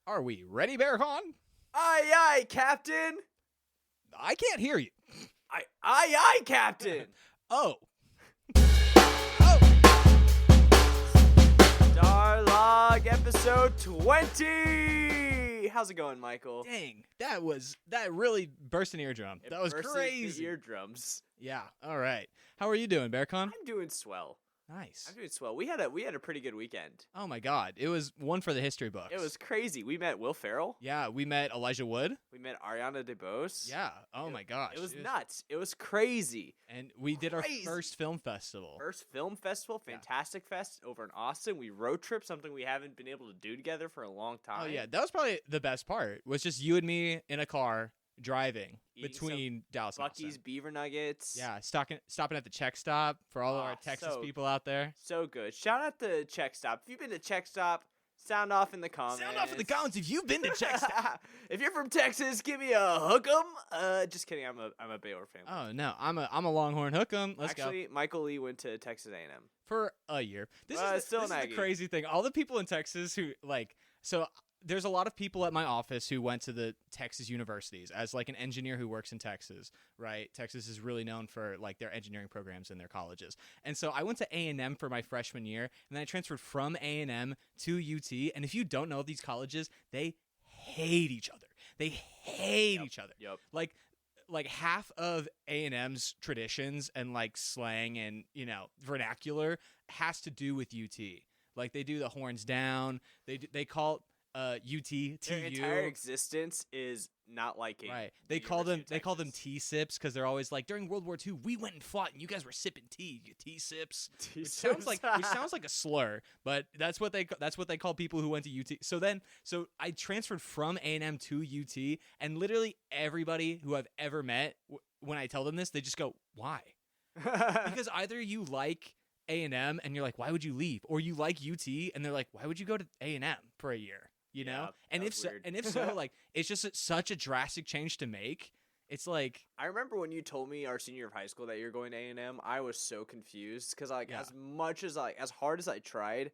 Are we ready, Berkan? Aye, aye, Captain. I can't hear you. Aye, Captain. Oh. Starlog episode 20. How's it going, Michael? Dang, that really burst an eardrum. It That was burst crazy. the eardrums. Yeah. All right. How are you doing, Berkan? I'm doing swell. Nice. I'm doing swell. We had a pretty good weekend. Oh my God, it was one for the history books. It was crazy. We met Will Ferrell. Yeah, we met Elijah Wood. We met Ariana DeBose. Yeah. Oh my gosh. It was nuts. It was crazy. And we did our Crazy. first film festival. First film festival, Fantastic Fest over in Austin. We road trip, something we haven't been able to do together for a long time. Oh yeah, that was probably the best part. Was just you and me in a car driving Eating between Dallas and Bucky's Austin. Beaver Nuggets. Yeah, stopping at the Check Stop for all of our Texas so people out there. So good. Shout out to Check Stop. If you've been to Check Stop, sound off in the comments. Sound off in the comments if you've been to Check Stop. If you're from Texas, give me a hook 'em. Just kidding. I'm a Baylor fan. Oh no, I'm a Longhorn hook'em. Let's Actually, Michael Lee went to Texas A&M. for a year. This Still is an the Aggie. crazy thing. All the people in Texas who there's a lot of people at my office who went to the Texas universities. As like an engineer who works in Texas, right? Texas is really known for like their engineering programs in their colleges. And so I went to A&M for my freshman year, and then I transferred from A&M to UT. And if you don't know these colleges, they hate each other. They hate each other. Yep. Like half of A&M's traditions and like slang and, vernacular has to do with UT. Like they do the horns down. They call UT TU. Their entire existence is not liking. Right. the They call University of them Texas. T-sips because they're always like, during World War II, we went and fought and you guys were sipping tea, you T-sips. Which sounds like a slur, but that's what they call people who went to UT. So I transferred from A&M to UT, and literally everybody who I've ever met, when I tell them this, they just go, "Why?" Because either you like A&M and you're like, "Why would you leave?" Or you like UT and they're like, "Why would you go to A&M for a year?" You know? And if so, like, it's just such a drastic change to make. It's like, I remember when you told me our senior year of high school that you're going to A&M, I was so confused because as hard as I tried,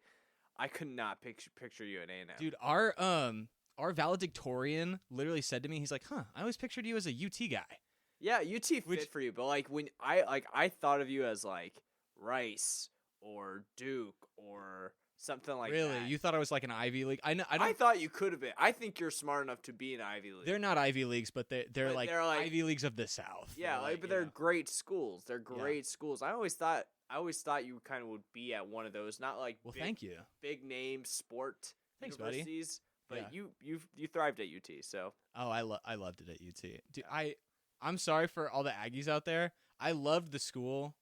I could not picture you at A&M. dude, our valedictorian literally said to me, he's like, "Huh, I always pictured you as a UT guy." Yeah, UT fit for you, but like when I thought of you as like Rice or Duke or something like that. Really? You thought I was like an Ivy League? I thought you could have been. I think you're smart enough to be an Ivy League. They're not Ivy Leagues, but they're like Ivy Leagues of the South. Yeah, but they're great schools. They're great schools. I always thought you kind of would be at one of those, not like thank you. Big name sport Thanks, universities, buddy. but you thrived at UT. So I loved it at UT. Dude, I'm sorry for all the Aggies out there. I loved the school.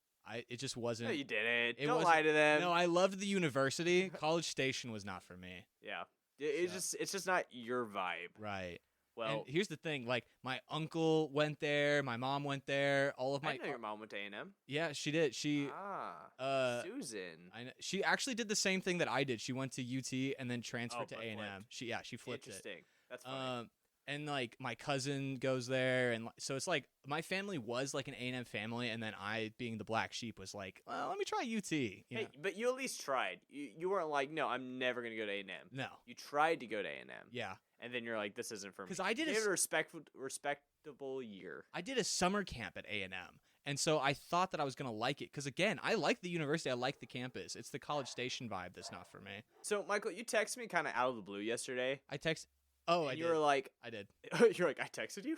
It just wasn't. No, you didn't. Don't lie to them. No, I loved the university. College Station was not for me. Yeah, it's just not your vibe. Right. Well, and here's the thing. Like, my uncle went there. My mom went there. All of my. I didn't know your mom went to A&M. Yeah, she did. She. Susan. I know, she actually did the same thing that I did. She went to UT and then transferred to A&M. She flipped Interesting. That's funny. And like my cousin goes there, and so it's like my family was like an A&M family, and then I, being the black sheep, was like, well, let me try UT. Hey, but you at least tried. You weren't like, no, I'm never gonna go to A&M. No, you tried to go to A&M. Yeah, and then you're like, this isn't for me. Because I did a respectable year. I did a summer camp at A&M. And so I thought that I was going to like it. Because, again, I like the university. I like the campus. It's the College Station vibe that's not for me. So, Michael, you texted me kind of out of the blue yesterday. Oh, you were like... I did. You're like, I texted you?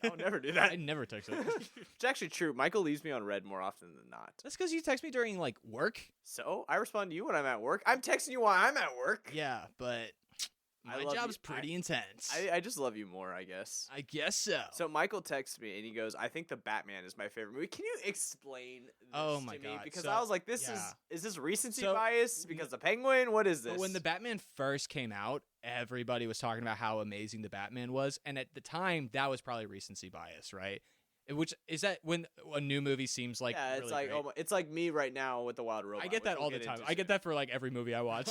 I'll never do that. I never texted. It's actually true. Michael leaves me on red more often than not. That's because you text me during, like, work. So, I respond to you when I'm at work. I'm texting you while I'm at work. Yeah, but... My job's pretty intense. I just love you more, I guess. I guess so. So Michael texts me and he goes, I think The Batman is my favorite movie. Can you explain this to me? Because I was like, is this recency bias? Because the Penguin? What is this? But when The Batman first came out, everybody was talking about how amazing The Batman was. And at the time, that was probably recency bias, right? Which is that when a new movie seems like really it's like great. it's like me right now with The Wild Robot. I get that all the time. I get that for like every movie I watch.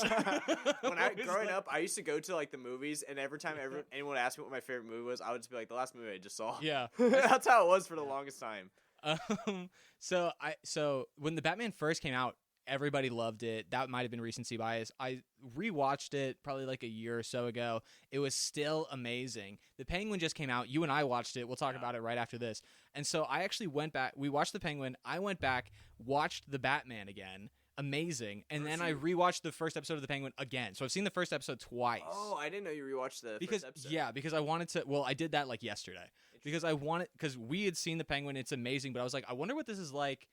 Growing up, I used to go to like the movies, and every time anyone asked me what my favorite movie was, I would just be like, the last movie I just saw. Yeah, that's how it was for the longest time. So when The Batman first came out, everybody loved it. That might have been recency bias. I rewatched it probably like a year or so ago. It was still amazing. The Penguin just came out. You and I watched it. We'll talk about it right after this. And so I actually went back. We watched The Penguin. I went back, watched The Batman again. Amazing. And then I rewatched the first episode of The Penguin again. So I've seen the first episode twice. Oh, I didn't know you rewatched the first episode. Yeah, because I wanted to. Well, I did that like yesterday because we had seen The Penguin. It's amazing, but I was like, I wonder what this is like.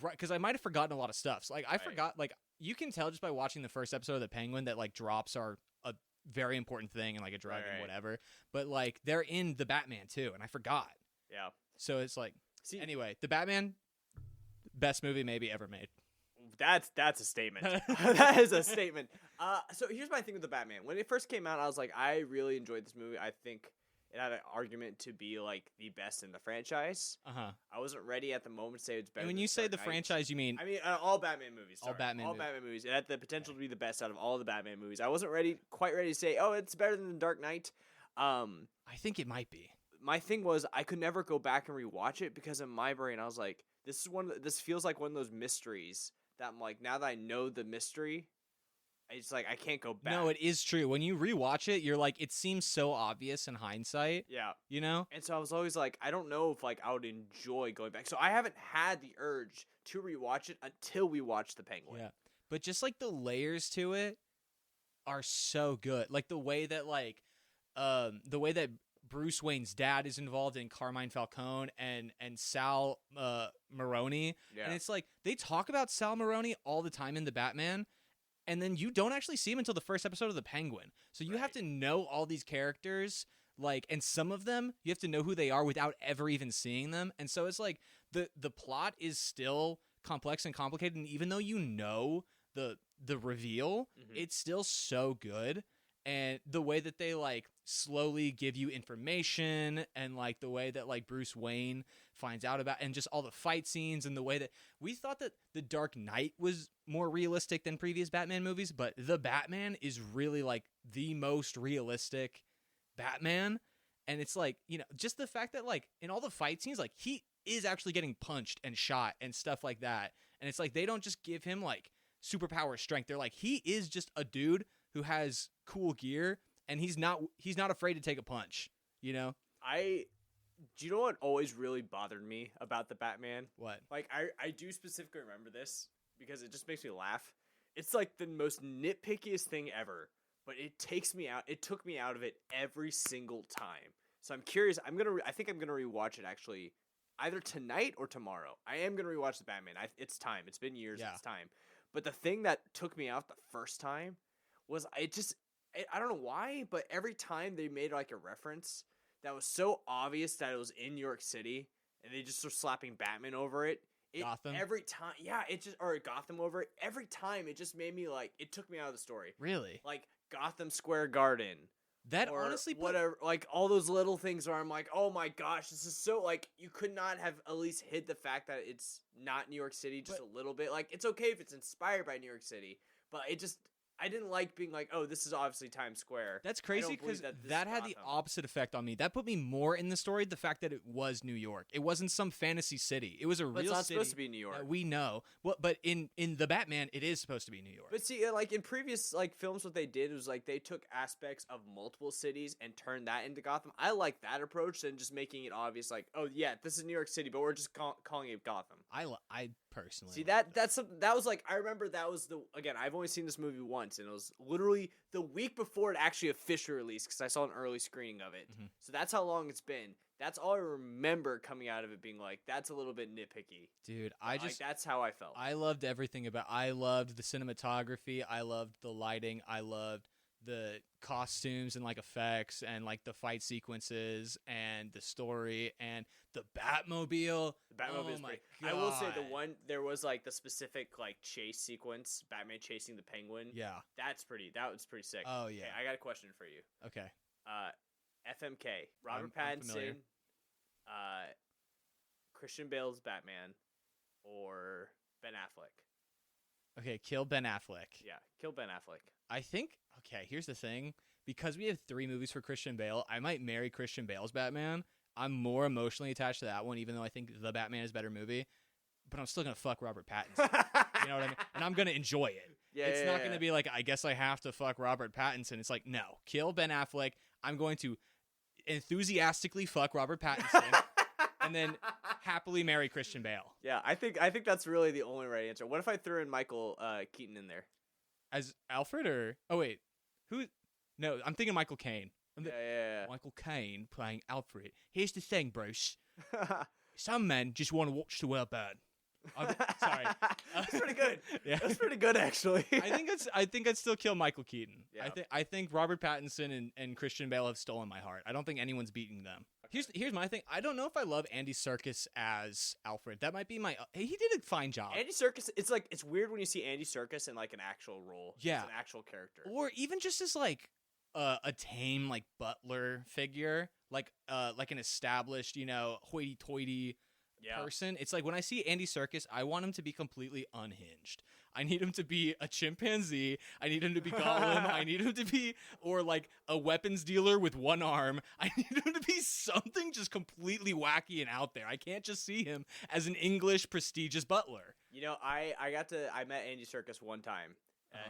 Right, because I might have forgotten a lot of stuff. So, like, I forgot. Like, you can tell just by watching the first episode of The Penguin that like drops are a very important thing and like a drug and whatever. But like, they're in The Batman too, and I forgot. Yeah. So it's like, anyway, The Batman, best movie maybe ever made. That's a statement. That is a statement. So here's my thing with The Batman. When it first came out, I was like, I really enjoyed this movie. I think it had an argument to be like the best in the franchise. I wasn't ready at the moment to say it's better. And when you say the franchise, you mean? I mean all Batman movies. All Batman movies. It had the potential to be the best out of all the Batman movies. I wasn't quite ready to say, oh, it's better than The Dark Knight. I think it might be. My thing was I could never go back and rewatch it because in my brain I was like, this feels like one of those mysteries that I'm like, now that I know the mystery, it's like I can't go back. No, it is true. When you rewatch it, you're like, it seems so obvious in hindsight. Yeah. You know? And so I was always like, I don't know if like I would enjoy going back. So I haven't had the urge to rewatch it until we watch The Penguin. Yeah. But just like the layers to it are so good. Like the way that Bruce Wayne's dad is involved in Carmine Falcone and Sal Maroni. Yeah. And it's like they talk about Sal Maroni all the time in The Batman. And then you don't actually see him until the first episode of The Penguin. So you have to know all these characters, like, and some of them, you have to know who they are without ever even seeing them. And so it's like the plot is still complex and complicated. And even though you know the reveal, it's still so good. And the way that they, like, slowly give you information and, like, the way that, like, Bruce Wayne finds out about and just all the fight scenes and the way that we thought that The Dark Knight was more realistic than previous Batman movies, but The Batman is really, like, the most realistic Batman. And it's, like, you know, just the fact that, like, in all the fight scenes, like, he is actually getting punched and shot and stuff like that. And it's, like, they don't just give him, like, superpower strength. They're, like, he is just a dude who has cool gear, and he's not afraid to take a punch, you know? Do you know what always really bothered me about the Batman? What? Like, I do specifically remember this because it just makes me laugh. It's like the most nitpickiest thing ever, but it took me out of it every single time. So I'm curious. I think I'm gonna rewatch it actually, either tonight or tomorrow. I am gonna rewatch the Batman. It's time. It's been years. Yeah. It's time. But the thing that took me out the first time was I don't know why, but every time they made like a reference that was so obvious that it was in New York City, and they just were slapping Batman over it. Gotham? Every time, yeah, or Gotham over it. Every time, it just made me like, it took me out of the story. Really? Like Gotham Square Garden. That honestly, whatever, like all those little things where I'm like, oh my gosh, this is so like you could not have at least hid the fact that it's not New York City just a little bit. Like it's okay if it's inspired by New York City, but I didn't like being like, oh, this is obviously Times Square. That's crazy because that had the opposite effect on me. That put me more in the story, the fact that it was New York. It wasn't some fantasy city. It was a real city. It's not supposed to be New York. We know. But in The Batman, it is supposed to be New York. But see, like in previous like films, what they did was like they took aspects of multiple cities and turned that into Gotham. I like that approach than just making it obvious like, oh yeah, this is New York City, but we're just calling it Gotham. I personally see that was like I remember that was I've only seen this movie once, and it was literally the week before it actually officially released because I saw an early screening of it. Mm-hmm. So that's how long it's been. That's all I remember coming out of it being like, that's a little bit nitpicky. Dude, that's how I felt. I loved everything I loved the cinematography. I loved the lighting. I loved the costumes and like effects and like the fight sequences and the story and the Batmobile. The Batmobile is great. I will say there was like the specific like chase sequence, Batman chasing the Penguin. Yeah. That was pretty sick. Oh yeah. Okay, I got a question for you. Okay. FMK, Robert Pattinson, Christian Bale's Batman, or Ben Affleck? Okay, kill Ben Affleck. Yeah, kill Ben Affleck. I think, okay, here's the thing. Because we have 3 movies for Christian Bale, I might marry Christian Bale's Batman. I'm more emotionally attached to that one, even though I think The Batman is a better movie. but I'm still gonna fuck Robert Pattinson. You know what I mean? And I'm gonna enjoy it. Yeah, It's not gonna be like, I guess I have to fuck Robert Pattinson. It's like, no, kill Ben Affleck. I'm going to enthusiastically fuck Robert Pattinson, and then happily marry Christian Bale. Yeah, I think that's really the only right answer. What if I threw in Michael Keaton in there? As Alfred, or wait, who? No, I'm thinking Michael Caine. Yeah. Michael Caine playing Alfred. Here's the thing, Bruce. Some men just want to watch the world burn. Sorry, that's pretty good. Yeah, that's pretty good actually. I think I'd still kill Michael Keaton. Yeah. I think Robert Pattinson and Christian Bale have stolen my heart. I don't think anyone's beating them. Here's my thing. I don't know if I love Andy Serkis as Alfred. That might be my. He did a fine job. Andy Serkis. It's weird when you see Andy Serkis in like an actual role. Yeah, as an actual character, or even just as like a tame like butler figure, like an established hoity-toity person. It's like when I see Andy Serkis, I want him to be completely unhinged. I need him to be a chimpanzee. I need him to be Gollum. I need him to be or like a weapons dealer with one arm. I need him to be something just completely wacky and out there. I can't just see him as an English prestigious butler. I met Andy Serkis one time.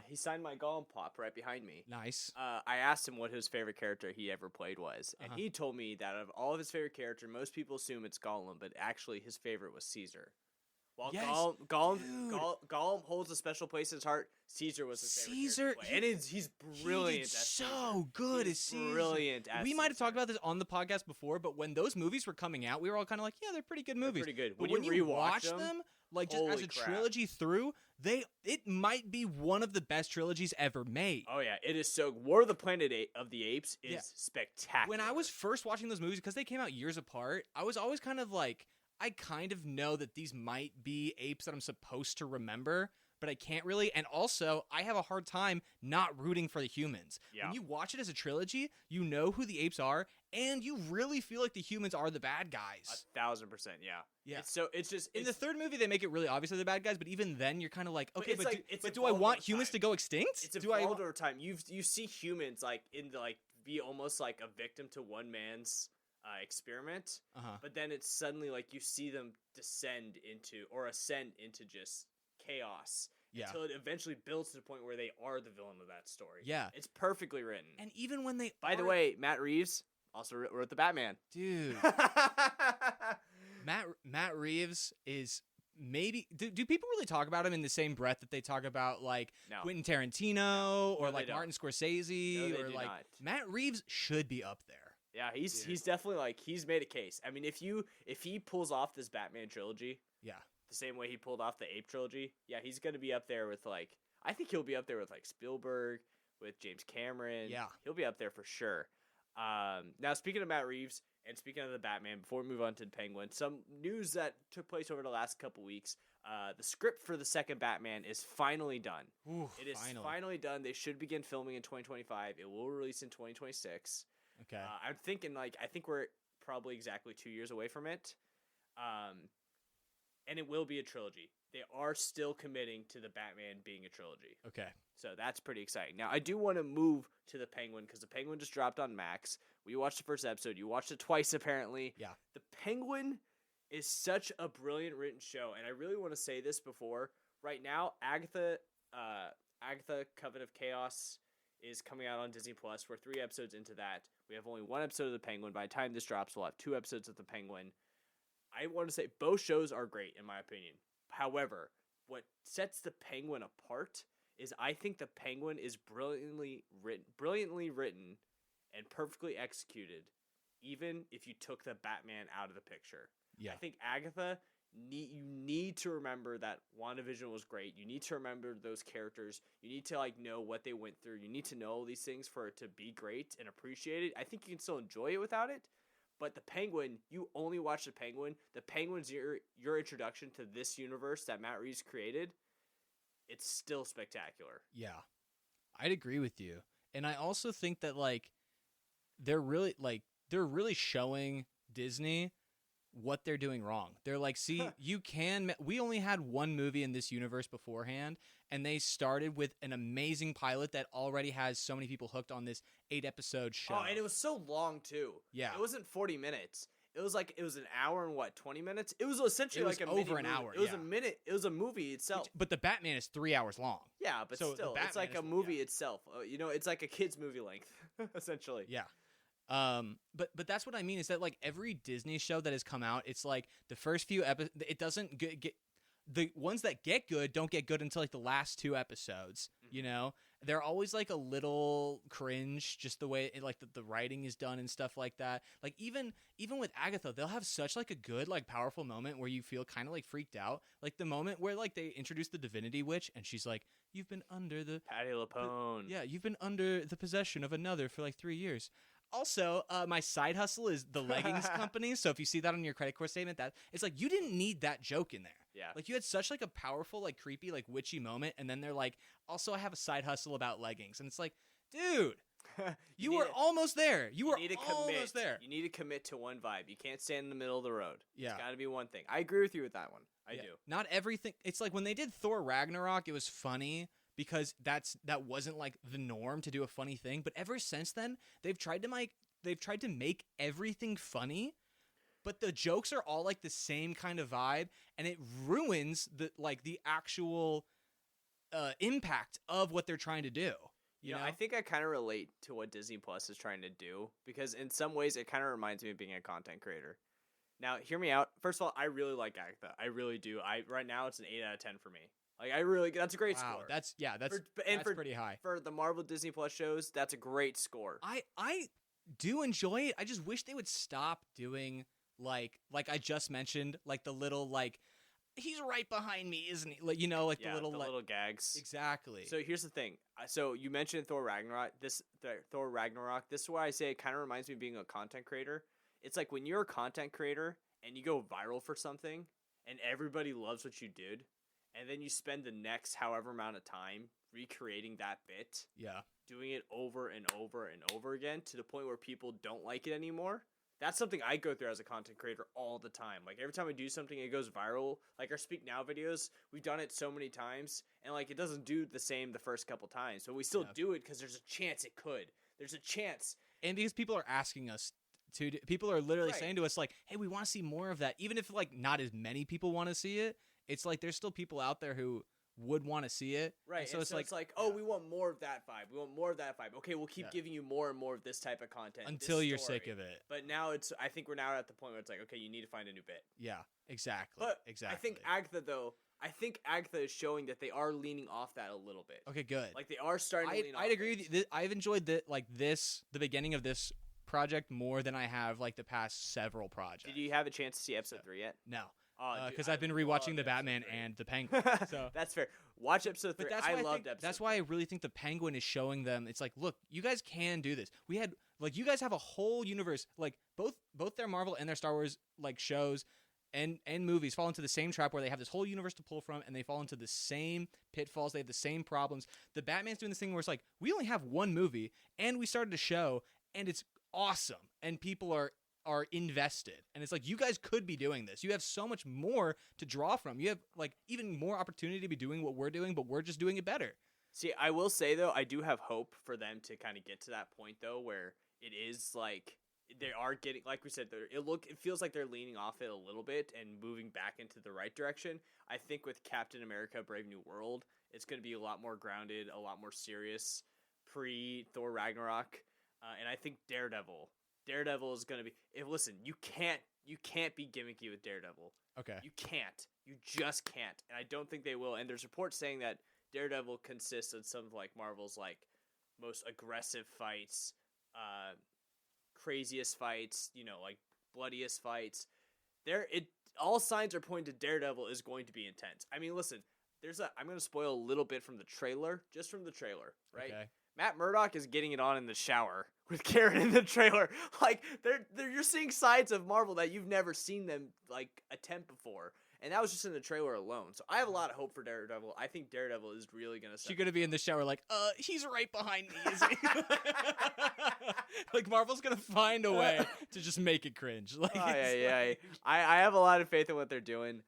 He signed my Gollum pop right behind me. Nice. I asked him what his favorite character he ever played was, and he told me that of all of his favorite characters, most people assume it's Gollum, but actually his favorite was Caesar. While Gollum holds a special place in his heart, Caesar was his favorite character. And he's brilliant. He's so good as Caesar. Brilliant. We might have talked about this on the podcast before, but when those movies were coming out, we were all kind of like, yeah, they're pretty good movies. They're pretty good. But when you rewatch them, like just as a trilogy through, it might be one of the best trilogies ever made. Oh yeah, it is so. War of the Planet of the Apes is spectacular. When I was first watching those movies, because they came out years apart, I was always kind of like, I kind of know that these might be apes that I'm supposed to remember, but I can't really. And also, I have a hard time not rooting for the humans. Yeah. When you watch it as a trilogy, you know who the apes are, and you really feel like the humans are the bad guys. 1,000%, yeah. It's just in the third movie they make it really obvious they're the bad guys, but even then you're kind of like, okay, but do I want humans to go extinct? It's evolved over time. You see humans like be almost like a victim to one man's experiment, but then it's suddenly like you see them ascend into just chaos. Yeah. Until it eventually builds to the point where they are the villain of that story. Yeah. It's perfectly written. And even when they By the way, Matt Reeves also wrote the Batman. Dude. Matt Reeves is maybe... Do people really talk about him in the same breath that they talk about like Quentin Tarantino or like Martin Scorsese? No, or like not. Matt Reeves should be up there. Yeah, he's definitely like he's made a case. I mean, if he pulls off this Batman trilogy, the same way he pulled off the Ape trilogy, he's gonna be up there with like I think he'll be up there with like Spielberg, with James Cameron. Yeah, he'll be up there for sure. Now speaking of Matt Reeves and speaking of the Batman, before we move on to the Penguin, some news that took place over the last couple weeks. The script for the second Batman is finally done. Ooh, it is finally done. They should begin filming in 2025. It will release in 2026. Okay. I'm thinking I think we're probably exactly 2 years away from it. And it will be a trilogy. They are still committing to the Batman being a trilogy. Okay. So that's pretty exciting. Now, I do want to move to the Penguin because the Penguin just dropped on Max. We watched the first episode. You watched it twice, apparently. Yeah. The Penguin is such a brilliant written show, and I really want to say this before. Right now, Agatha Coven of Chaos is coming out on Disney+. We're 3 episodes into that. We have only 1 episode of The Penguin. By the time this drops, we'll have 2 episodes of The Penguin. I want to say both shows are great, in my opinion. However, what sets The Penguin apart is I think The Penguin is brilliantly written and perfectly executed, even if you took the Batman out of the picture. Yeah. I think Agatha, you need to remember that WandaVision was great. You need to remember those characters. You need to know what they went through. You need to know all these things for it to be great and appreciated. I think you can still enjoy it without it. But the Penguin, you only watch the Penguin. The Penguin's your introduction to this universe that Matt Reeves created. It's still spectacular. Yeah, I'd agree with you. And I also think that they're really showing Disney what they're doing wrong. They're like, see, we only had 1 movie in this universe beforehand, and they started with an amazing pilot that already has so many people hooked on this 8-episode show. Oh, and it was so long too. Yeah. It wasn't 40 minutes. It was an hour and 20 minutes. It was essentially It was like a over mini an movie. hour, It was yeah. a minute. It was a movie itself. But the Batman is 3 hours long. Yeah, but So the still, it's Batman like a is- movie yeah. itself. It's like a kid's movie length, essentially. Yeah. But that's what I mean is that like every Disney show that has come out, it's like the first few episodes, it doesn't get the ones that get good don't get good until like the last 2 episodes. You know, they're always like a little cringe, just the way like the writing is done and stuff like that. Like even with Agatha, they'll have such like a good like powerful moment where you feel kind of like freaked out, like the moment where like they introduce the Divinity Witch and she's like, "You've been under the Patti LuPone. yeah, you've been under the possession of another for like 3 years." Also, my side hustle is the leggings company. So if you see that on your credit card statement, that it's like you didn't need that joke in there. Yeah. Like you had such like a powerful, like creepy, like witchy moment, and then they're like, also I have a side hustle about leggings, and it's like, dude, you were almost there. You were almost there. You need to commit to one vibe. You can't stand in the middle of the road. Yeah. It's got to be one thing. I agree with you with that one. I Yeah. do. Not everything. It's like when they did Thor Ragnarok, it was funny because that wasn't like the norm to do a funny thing. But ever since then, they've tried to make everything funny, but the jokes are all like the same kind of vibe, and it ruins the actual impact of what they're trying to do. You know? I think I kind of relate to what Disney Plus is trying to do because in some ways it kind of reminds me of being a content creator. Now, hear me out. First of all, I really like Agatha. I really do. Right now it's an 8 out of 10 for me. Like that's a great score. That's pretty high. For the Marvel Disney Plus shows, that's a great score. I do enjoy it. I just wish they would stop doing like I just mentioned, like the little like he's right behind me, isn't he? Like the little gags. Exactly. So here's the thing. So you mentioned Thor Ragnarok. This is why I say it kind of reminds me of being a content creator. It's like when you're a content creator and you go viral for something and everybody loves what you did, and then you spend the next however amount of time recreating that bit. Yeah. Doing it over and over and over again to the point where people don't like it anymore. That's something I go through as a content creator all the time. Like every time I do something, it goes viral. Like our Speak Now videos, we've done it so many times, and like it doesn't do the same the first couple times, but we still do it because there's a chance it could. There's a chance, and because people are asking us to. People are literally saying to us like, "Hey, we want to see more of that." Even if like not as many people want to see it, it's like there's still people out there who would want to see it. Right. And so it's like, oh, we want more of that vibe. We want more of that vibe. Okay, we'll keep giving you more and more of this type of content until you're sick of it. But now I think we're now at the point where it's like, okay, you need to find a new bit. Yeah, exactly. But exactly. I think Agatha is showing that they are leaning off that a little bit. Okay, good. Like they are starting to lean off. I'd agree with you. I've enjoyed the beginning of this project more than I have like the past several projects. Did you have a chance to see episode 3 yet? No. Dude, Because I've been rewatching the Batman and the Penguin. So that's fair. Watch episode 3. I loved episode 3. That's why I really think the Penguin is showing them. It's like, look, you guys can do this. We had you guys have a whole universe. Like both their Marvel and their Star Wars like shows and movies fall into the same trap where they have this whole universe to pull from, and they fall into the same pitfalls. They have the same problems. The Batman's doing this thing where it's like, we only have one movie, and we started a show, and it's awesome, and people are invested, and it's like, you guys could be doing this. You have so much more to draw from. You have like even more opportunity to be doing what we're doing, but we're just doing it better. See, I will say though, I do have hope for them to kind of get to that point though, where it is like they are getting, like we said, it feels like they're leaning off it a little bit and moving back into the right direction. I think with Captain America: Brave New World, it's going to be a lot more grounded, a lot more serious pre-Thor Ragnarok, and I think Daredevil is going to be. Listen, you can't be gimmicky with Daredevil. Okay. You can't. You just can't. And I don't think they will. And there's reports saying that Daredevil consists of some of like Marvel's like most aggressive fights, craziest fights, like bloodiest fights. All signs are pointing to Daredevil is going to be intense. I mean, listen, I'm going to spoil a little bit from the trailer, just from the trailer, right? Okay. Matt Murdock is getting it on in the shower with Karen in the trailer. Like you're seeing sides of Marvel that you've never seen them like attempt before, and that was just in the trailer alone. So I have a lot of hope for Daredevil. I think Daredevil is really gonna. She's gonna be in the shower like, he's right behind me, isn't he? Like Marvel's gonna find a way to just make it cringe. Like, I have a lot of faith in what they're doing.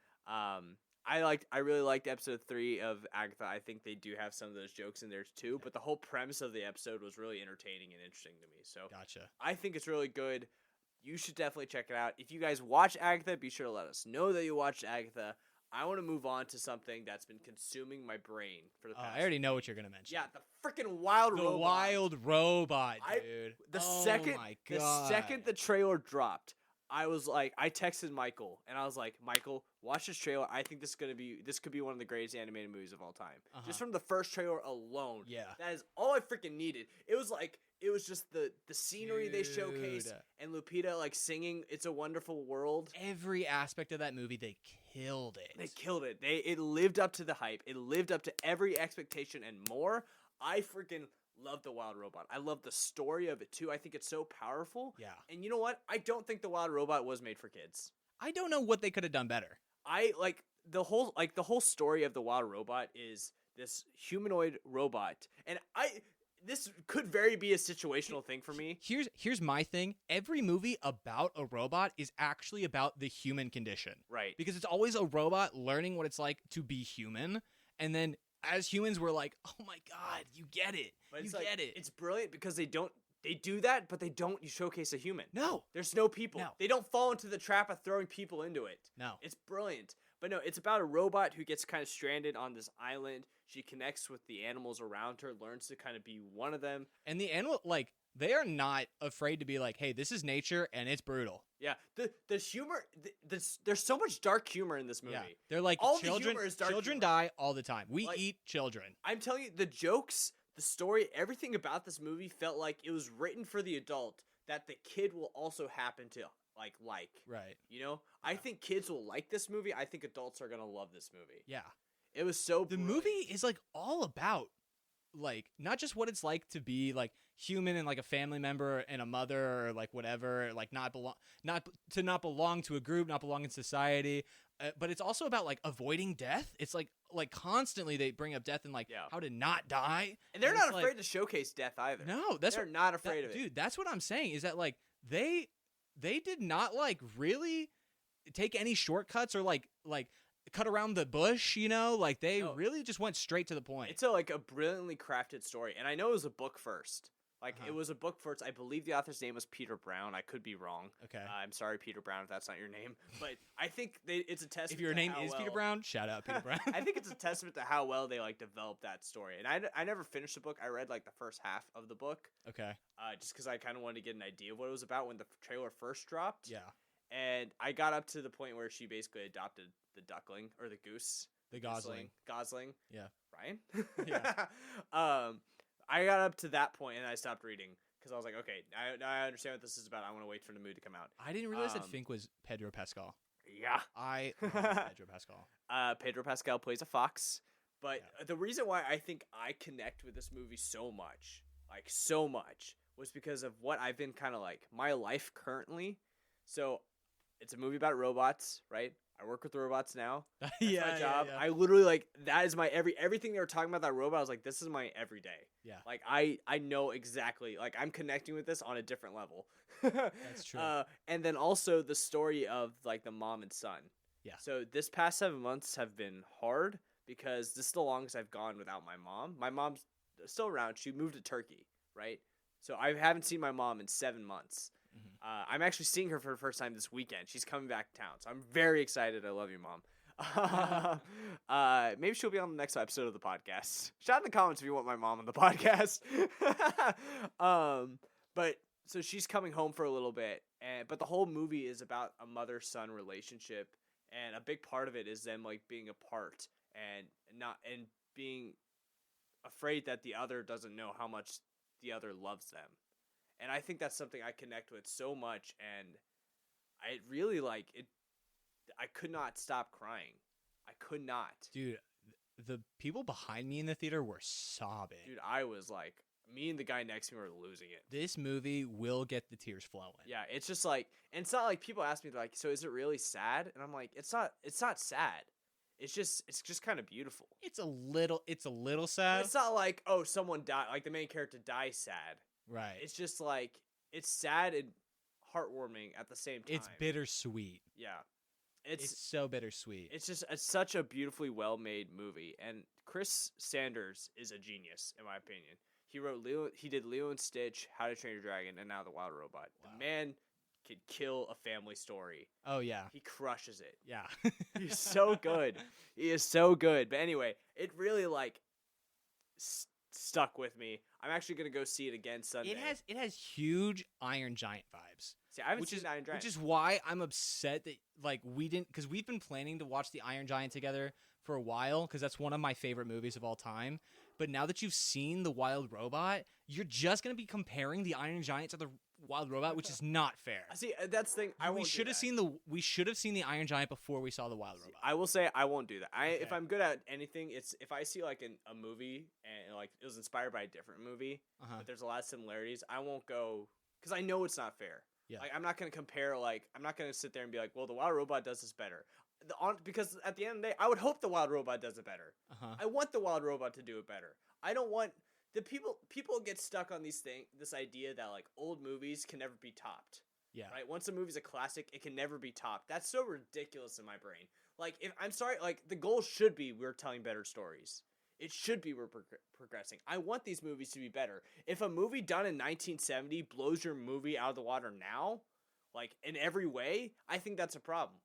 I really liked episode 3 of Agatha. I think they do have some of those jokes in there too, but the whole premise of the episode was really entertaining and interesting to me. So gotcha. I think it's really good. You should definitely check it out. If you guys watch Agatha, be sure to let us know that you watched Agatha. I want to move on to something that's been consuming my brain for the past I already know week. what you're gonna mention. Yeah, the freaking wild the robot. wild robot, dude. The God. second the trailer dropped, I was like, I texted Michael and I was like, Michael, watch this trailer. I think this could be one of the greatest animated movies of all time. Just from the first trailer alone. Yeah. That is all I freaking needed. It was just the scenery they showcased and Lupita like singing "It's a Wonderful World." Every aspect of that movie, they killed it. They killed it. It lived up to the hype. It lived up to every expectation and more. I freaking love the Wild Robot. I love the story of it too. I think it's so powerful. Yeah. And you know what? I don't think the Wild Robot was made for kids. I don't know what they could have done better. I like the whole story of the Wild Robot is this humanoid robot, and this could very be a situational thing for me. Here's my thing. Every movie about a robot is actually about the human condition. Right. Because it's always a robot learning what it's like to be human. And then as humans, we're like, oh my God, you get it. But you it's get it. It's brilliant because they do that, but they don't showcase a human. No. There's no people. No. They don't fall into the trap of throwing people into it. No. It's brilliant. But no, it's about a robot who gets kind of stranded on this island. She connects with the animals around her, learns to kind of be one of them. And the animal, like, they are not afraid to be like, hey, this is nature and it's brutal. Yeah. The humor, there's so much dark humor in this movie. Yeah. They're like, all children, the humor is dark children humor. die all the time. We Like, eat children. I'm telling you, the jokes, the story, everything about this movie felt like it was written for the adult that the kid will also happen to like. Right. You know? I think kids will like this movie. I think adults are going to love this movie. Yeah. It was so The brilliant. movie is like all about like not just what it's like to be like human and like a family member and a mother or like whatever, like not belong to a group, not belong in society, but it's also about like avoiding death. It's like constantly they bring up death and like how to not die, And they're it's not like- afraid to showcase death either. No, They're not afraid of it. dude. That's what I'm saying is that like they did not like really take any shortcuts or like cut around the bush, you know, like they No. really just went straight to the point. It's a brilliantly crafted story. And I know it was a book first. Like, it was a book first. I believe the author's name was Peter Brown. I could be wrong. Okay. I'm sorry, Peter Brown, if that's not your name. But I think it's a testament If your to name how is Peter well- Brown, shout out Peter Brown. I think it's a testament to how well they, like, developed that story. And I never finished the book. I read, like, the first half of the book. Okay. Just because I kind of wanted to get an idea of what it was about when the trailer first dropped. Yeah. And I got up to the point where she basically adopted the duckling, or the goose. The Gosling. Gosling. Yeah. Ryan? Yeah. I got up to that point and I stopped reading because I was like, okay, I understand what this is about. I want to wait for the movie to come out. I didn't realize that Fink was Pedro Pascal. Yeah. I love Pedro Pascal. Pedro Pascal plays a fox. But the reason why I think I connect with this movie so much, was because of what I've been kind of like, my life currently. So it's a movie about robots, right? I work with robots now. That's my job. Yeah. I literally like that is my everything they were talking about that robot. I was like, this is my everyday. Yeah. Like I know exactly. Like I'm connecting with this on a different level. That's true. And then also the story of like the mom and son. Yeah. So this past 7 months have been hard because this is the longest I've gone without my mom. My mom's still around. She moved to Turkey, right? So I haven't seen my mom in 7 months. I'm actually seeing her for the first time this weekend. She's coming back to town, so I'm very excited. I love you, Mom. Maybe she'll be on the next episode of the podcast. Shout out in the comments if you want my mom on the podcast. But so she's coming home for a little bit, but the whole movie is about a mother-son relationship, and a big part of it is them like being apart and being afraid that the other doesn't know how much the other loves them. And I think that's something I connect with so much, and I really like it. I could not stop crying. I could not. Dude, the people behind me in the theater were sobbing. Dude, I was like, me and the guy next to me were losing it. This movie will get the tears flowing. Yeah, it's just like, and it's not like people ask me, they're like, so is it really sad? And I'm like, it's not sad. It's just kind of beautiful. It's a little sad. It's not like, oh, someone died, like the main character dies sad. Right. It's just like, it's sad and heartwarming at the same time. It's bittersweet. Yeah. It's so bittersweet. It's such a beautifully well-made movie. And Chris Sanders is a genius, in my opinion. He did Lilo and Stitch, How to Train Your Dragon, and now The Wild Robot. Wow. The man could kill a family story. Oh yeah. He crushes it. Yeah. He's so good. He is so good. But anyway, it really like stuck with me. I'm actually gonna go see it again Sunday. It has huge Iron Giant vibes. See, I haven't seen Iron Giant, which is why I'm upset that like we didn't, because we've been planning to watch the Iron Giant together for a while, because that's one of my favorite movies of all time. But now that you've seen The Wild Robot, you're just gonna be comparing the Iron Giant to the Wild Robot, which is not fair. See, that's the thing. We should have seen the Iron Giant before we saw the Wild Robot. I will say I won't do that. Okay. If I'm good at anything, it's if I see like a movie and like it was inspired by a different movie, but there's a lot of similarities. I won't go because I know it's not fair. Yeah. Like I'm not gonna compare. Like I'm not gonna sit there and be like, well, the Wild Robot does this better. Because at the end of the day, I would hope the Wild Robot does it better. I want the Wild Robot to do it better. I don't want the people get stuck on this idea that like old movies can never be topped. Yeah. Right? Once a movie's a classic, it can never be topped. That's so ridiculous in my brain. Like if I'm sorry, like the goal should be we're telling better stories. It should be we're progressing. I want these movies to be better. If a movie done in 1970 blows your movie out of the water now, like in every way, I think that's a problem.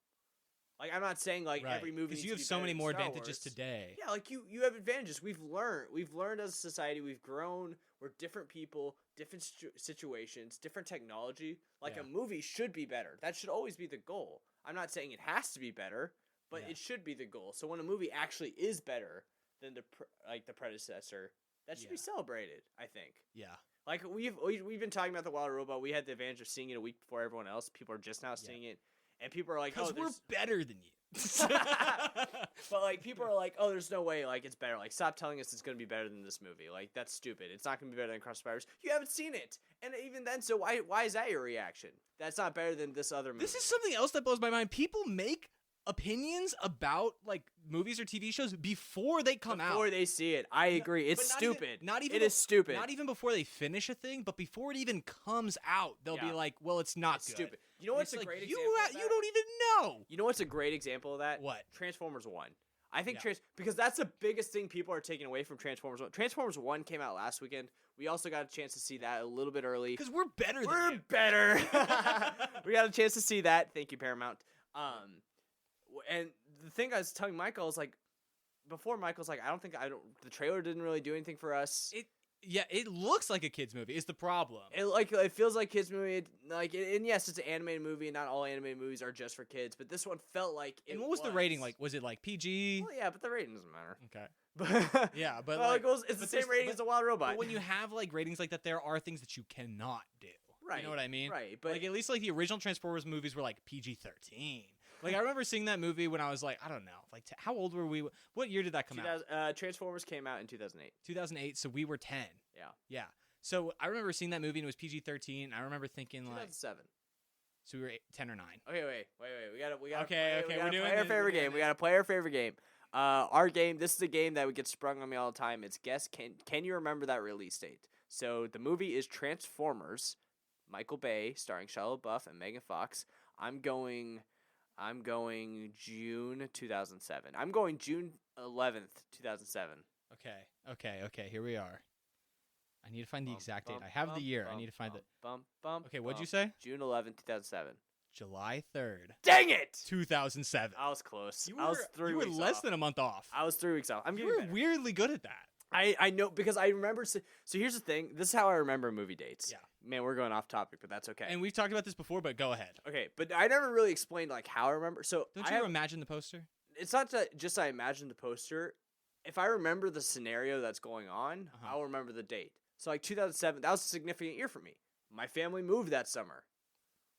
Like I'm not saying like every movie because you have so many more advantages today. Yeah, like you have advantages. We've learned as a society. We've grown. We're different people, different situations, different technology. Like a movie should be better. That should always be the goal. I'm not saying it has to be better, but it should be the goal. So when a movie actually is better than the predecessor, that should be celebrated. I think. Yeah. Like we've been talking about the Wild Robot. We had the advantage of seeing it a week before everyone else. People are just now seeing it. And people are like, because we're better than you. But like people are like, oh, there's no way like it's better. Like stop telling us it's gonna be better than this movie. Like that's stupid. It's not gonna be better than Cross the Spider-Verse. You haven't seen it, and even then, so why is that your reaction? That's not better than this other movie. This is something else that blows my mind. People make opinions about like movies or TV shows before they come out. Before they see it. I agree. It's stupid. It is stupid. Not even before they finish a thing, but before it even comes out, they'll be like, well, it's not good. Stupid. You know what's a great example of that? You don't even know. You know what's a great example of that? What? Transformers 1. I think because that's the biggest thing people are taking away from Transformers 1. Transformers 1 came out last weekend. We also got a chance to see that a little bit early. Because we're better than We're you. better. We got a chance to see that. Thank you, Paramount. And the thing I was telling Michael is like, before Michael's like, the trailer didn't really do anything for us. It looks like a kid's movie. Is the problem? It feels like kids movie. And yes, it's an animated movie, and not all animated movies are just for kids. But this one felt like. And what was the rating like? Was it like PG? Well, yeah, but the rating doesn't matter. Okay. But yeah, but it's the same rating as a Wild Robot. But when you have like ratings like that, there are things that you cannot do. Right. You know what I mean? Right. But like at least like the original Transformers movies were like PG-13. Like I remember seeing that movie when I was like, I don't know, like how old were we? What year did that come out? Transformers came out in 2008. 2008, so we were 10. Yeah. Yeah. So I remember seeing that movie and it was PG-13. I remember thinking 2007. So we were 10 or 9. Okay, wait. We gotta. Okay, we're doing our favorite game. We gotta play our favorite game. Our game. This is a game that would get sprung on me all the time. It's guess. Can you remember that release date? So the movie is Transformers. Michael Bay, starring Shia LaBeouf and Megan Fox. I'm going June 2007. I'm going June 11th, 2007. Okay. Here we are. I need to find the exact date. I have the year. I need to find it. Okay, what'd you say? June 11th, 2007. July 3rd. Dang it! 2007. I was close. I was 3 weeks. You were less than a month off. I was 3 weeks off. You were weirdly good at that. I know because I remember. So here's the thing. This is how I remember movie dates. Yeah. Man, we're going off topic, but that's okay. And we've talked about this before, but go ahead. Okay, but I never really explained like how I remember. So don't you imagine the poster? It's not just I imagine the poster. If I remember the scenario that's going on, I'll remember the date. So like 2007, that was a significant year for me. My family moved that summer.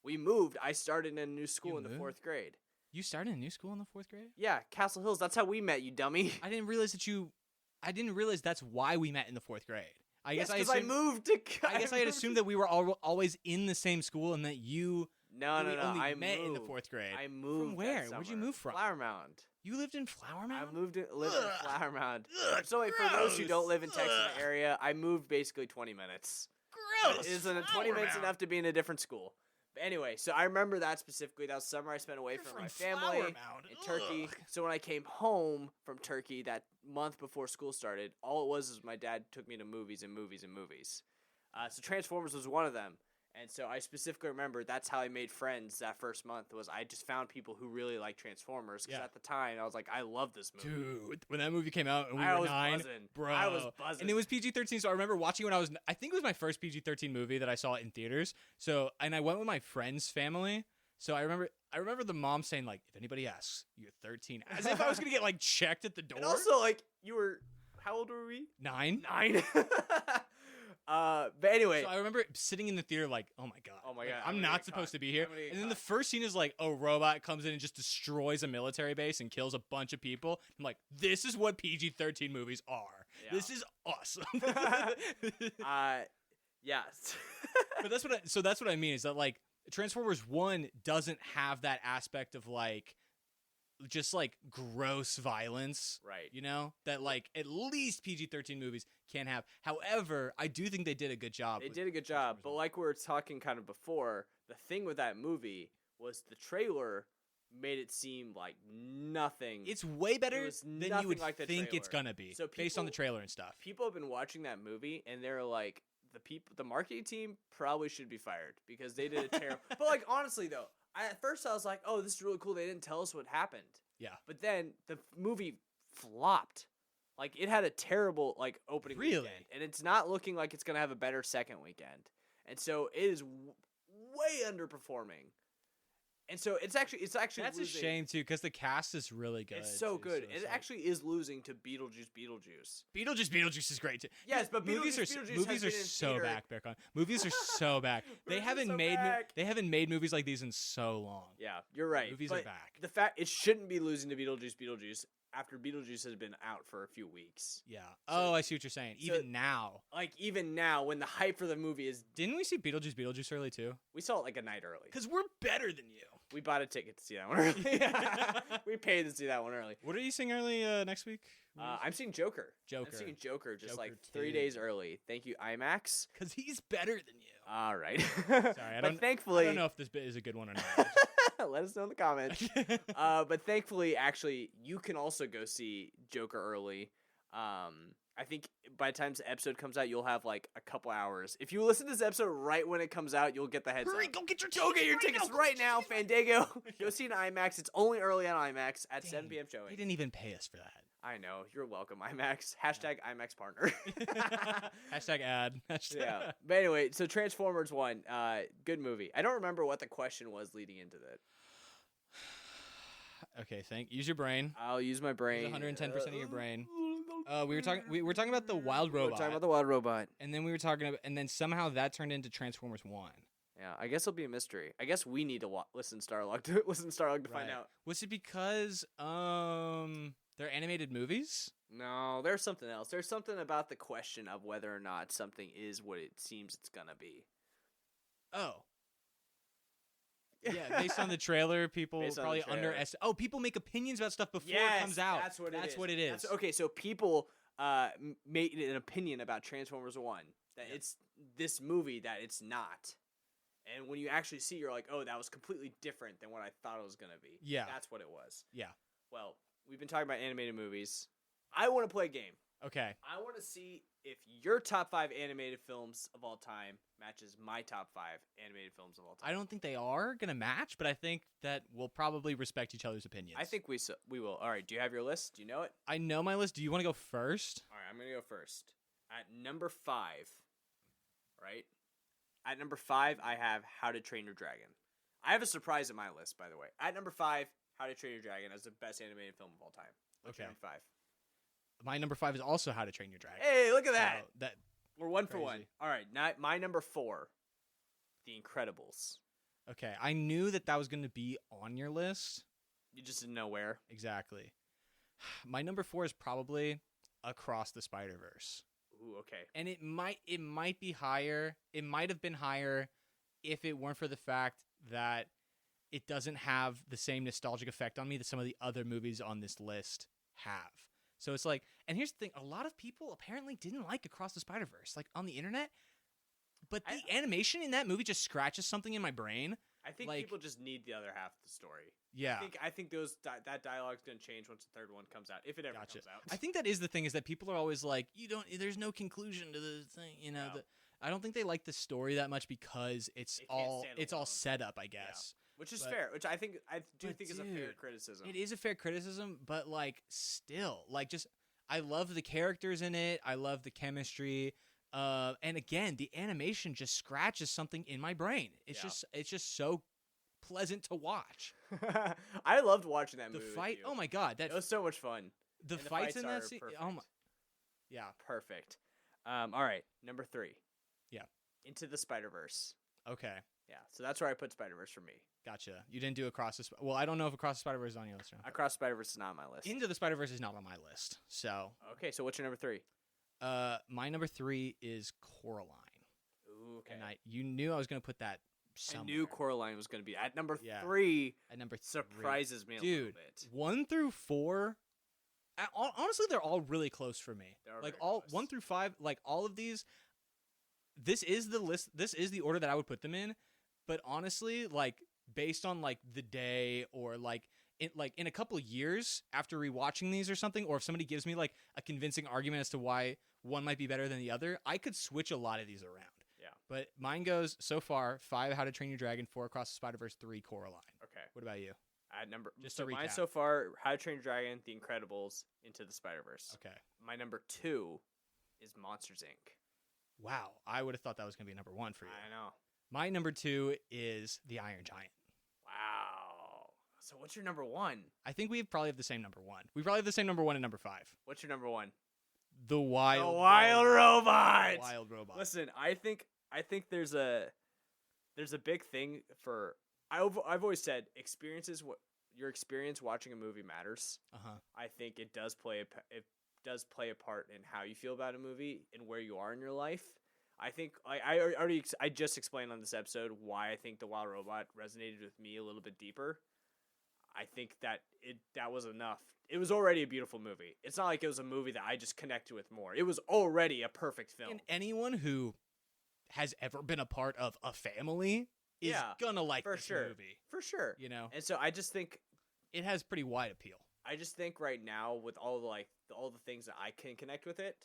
We moved. I started in a new school in the 4th grade. You started a new school in the 4th grade? Yeah, Castle Hills. That's how we met, you dummy. I didn't realize that's why we met in the 4th grade. I guess I moved. I had assumed that we were always in the same school and that you only met in the 4th grade. I moved. From where? Where'd you move from? Flower Mound. You lived in Flower Mound? I lived in Flower Mound. So wait, for those who don't live in Texas area, I moved basically 20 minutes. Gross. Isn't 20 minutes enough to be in a different school? But anyway, so I remember that specifically. That was summer I spent away from my family in Turkey. So when I came home from Turkey that month before school started, all it was my dad took me to movies and movies and movies. So Transformers was one of them. And so I specifically remember that's how I made friends that first month was I just found people who really like Transformers because at the time I was like, I love this movie. Dude, when that movie came out and we I were was 9, buzzing. bro. I was buzzing. And it was PG-13, so I remember watching when I think it was my first PG-13 movie that I saw in theaters. So, and I went with my friend's family. So I remember the mom saying like, if anybody asks, you're 13, as if I was gonna get like checked at the door. And also like you were, how old were we? 9. 9. But anyway, So I remember sitting in the theater like, oh my god, my God, I'm not supposed to be here. And then the first scene is like, a robot comes in and just destroys a military base and kills a bunch of people. I'm like, this is what PG-13 movies are. Yeah. This is awesome. yes. But that's what I mean is that like Transformers 1 doesn't have that aspect of like just like gross violence, Right. You know, that like at least PG-13 movies can have. However, I do think they did a good job. They did a good job, but like we were talking kind of before, the thing with that movie was the trailer made it seem like nothing. It's way better was than you nothing would like the think it's trailer. gonna be, So based on the people- trailer and stuff. People have been watching that movie and they're like, the marketing team probably should be fired because they did a terrible. But like honestly though, at first I was like, oh, this is really cool. They didn't tell us what happened. Yeah. But then the movie flopped. Like it had a terrible like opening Really? weekend, and it's not looking like it's gonna have a better second weekend. And so it is way underperforming. And so it's actually That's losing. a shame too, because the cast is really good. It's so too, good. so It it's like- actually is losing to Beetlejuice. Beetlejuice is great too. Yes, but movies Beetlejuice are has movies are been in so theater. back, Berkan. Movies are so back. They Movies are haven't so made back. they haven't made movies like these in so long. Yeah, you're right. Movies but are back. The fact it shouldn't be losing to Beetlejuice after Beetlejuice has been out for a few weeks. Yeah. Oh, I see what you're saying. so- Even now, Like even now, when the hype for the movie is, didn't we see Beetlejuice early too? we saw it like a night early. Because we're better than you. We bought a ticket to see that one early. We paid to see that one early. What are you seeing early next week? I'm seeing Joker. Joker. I'm seeing Joker just like Joker 3 2. days early. Thank you, IMAX. Because he's better than you. All right. Sorry, but thankfully, I don't know if this bit is a good one or not. let us know in the comments. But thankfully, actually, you can also go see Joker early. I think by the time this episode comes out, you'll have like a couple hours. If you listen to this episode right when it comes out, you'll get the heads Hurry, up. go get your Go get your tickets now. right now, Fandango. Go see it in IMAX. It's only early on IMAX at 7 p.m. They showing. didn't even pay us for that. I know. You're welcome, IMAX. Hashtag IMAX partner. Hashtag ad. Hashtag. Yeah. But anyway, so Transformers 1, good movie. I don't remember what the question was leading into that. Okay, use your brain. I'll use my brain. 110% of your brain. We were talking about the wild We were robot. talking about the wild robot. And then we were talking about, and then somehow that turned into Transformers 1. Yeah, I guess it'll be a mystery. I guess we need to listen Starlog to find Right. out. Was it because they're animated movies? No, there's something else. There's something about the question of whether or not something is what it seems it's gonna be. Oh. Yeah, based on the trailer, people Based on the probably trailer. underestimate. Oh, people make opinions about stuff before it comes out. That's what it is. That's what it is. Okay, so people made an opinion about Transformers 1 that it's this movie that it's not. And when you actually see, you're like, oh, that was completely different than what I thought it was going to be. Yeah. That's what it was. Yeah. Well, we've been talking about animated movies. I want to play a game. Okay. I want to see if your top 5 animated films of all time matches my top 5 animated films of all time. I don't think they are going to match, but I think that we'll probably respect each other's opinions. I think we will. All right, do you have your list? Do you know it? I know my list. Do you want to go first? All right, I'm going to go first. At number 5, right? At number 5, I have How to Train Your Dragon. I have a surprise in my list, by the way. At number 5, How to Train Your Dragon as the best animated film of all time. What's your Okay. number 5? My number 5 is also How to Train Your Dragon. Hey, look at that. So that We're 1 for crazy. 1. All right, my number 4, The Incredibles. Okay, I knew that was going to be on your list. You just didn't know where. Exactly. My number 4 is probably Across the Spider-Verse. Ooh, okay. And it might be higher. It might have been higher if it weren't for the fact that it doesn't have the same nostalgic effect on me that some of the other movies on this list have. So it's like, and here's the thing, a lot of people apparently didn't like Across the Spider-Verse, like on the internet. But the animation in that movie just scratches something in my brain. I think like- people just need the other half of the story. Yeah. I think that dialogue's gonna change once the third one comes out, if it ever Gotcha. comes out. I think that is the thing, is that people are always like, there's no conclusion to the thing, No. I don't think they like the story that much because it's It can't all stand alone. set up, I guess. Which is But- fair. Which I think but is a fair dude, criticism. It is a fair criticism, but like still, like just I love the characters in it. I love the chemistry. And again, the animation just scratches something in my brain. It's just so pleasant to watch. I loved watching that The movie. fight, with you. oh my god, It was so much fun. the and the fights fights in that are scene. perfect. Oh my, yeah, Perfect. All right, number 3. Yeah. Into the Spider-Verse. okay, Yeah, so that's where I put Spider-Verse for me. gotcha. You didn't do Across the Well, I don't know if Across the Spider-Verse is on your list or not. Across Spider-Verse is not on my list. Into the Spider-Verse is not on my list. So, Okay, so what's your number 3? my number 3 is Coraline. Ooh, okay. And you knew I was gonna put that I somewhere. knew Coraline was going to be at number Yeah. 3. At number 3. Surprises me a Dude, little bit. 1 through 4. Honestly, they're all really close for me. They are Like very all close. 1 through 5, like all of these. This is the list. This is the order that I would put them in. But honestly, like based on like the day or like in a couple of years after rewatching these or something, or if somebody gives me like a convincing argument as to why one might be better than the other, I could switch a lot of these around. Yeah. But mine goes so far 5 How to Train Your Dragon, 4 Across the Spider-Verse, 3 Coraline. Okay. What about you? At number Just so to mine recap. so far, How to Train Your Dragon, The Incredibles, Into the Spider-Verse. Okay. My number 2 is Monsters Inc. Wow, I would have thought that was going to be number 1 for you. I know. My number 2 is The Iron Giant. Wow. So what's your number 1? I think we probably have the same number 1. We probably have the same number 1 and number 5. What's your number 1? The Wild Robot. Wild Robot. Listen, I think there's a big thing for I've always said your experience watching a movie matters. Uh-huh. I think it does play a part in how you feel about a movie and where you are in your life. I think I just explained on this episode why I think The Wild Robot resonated with me a little bit deeper. I think that was enough. It was already a beautiful movie. It's not like it was a movie that I just connected with more. It was already a perfect film. And anyone who has ever been a part of a family is gonna like for this sure. movie. For sure. You know, And so I just think it has pretty wide appeal. right now with all the things that I can connect with it,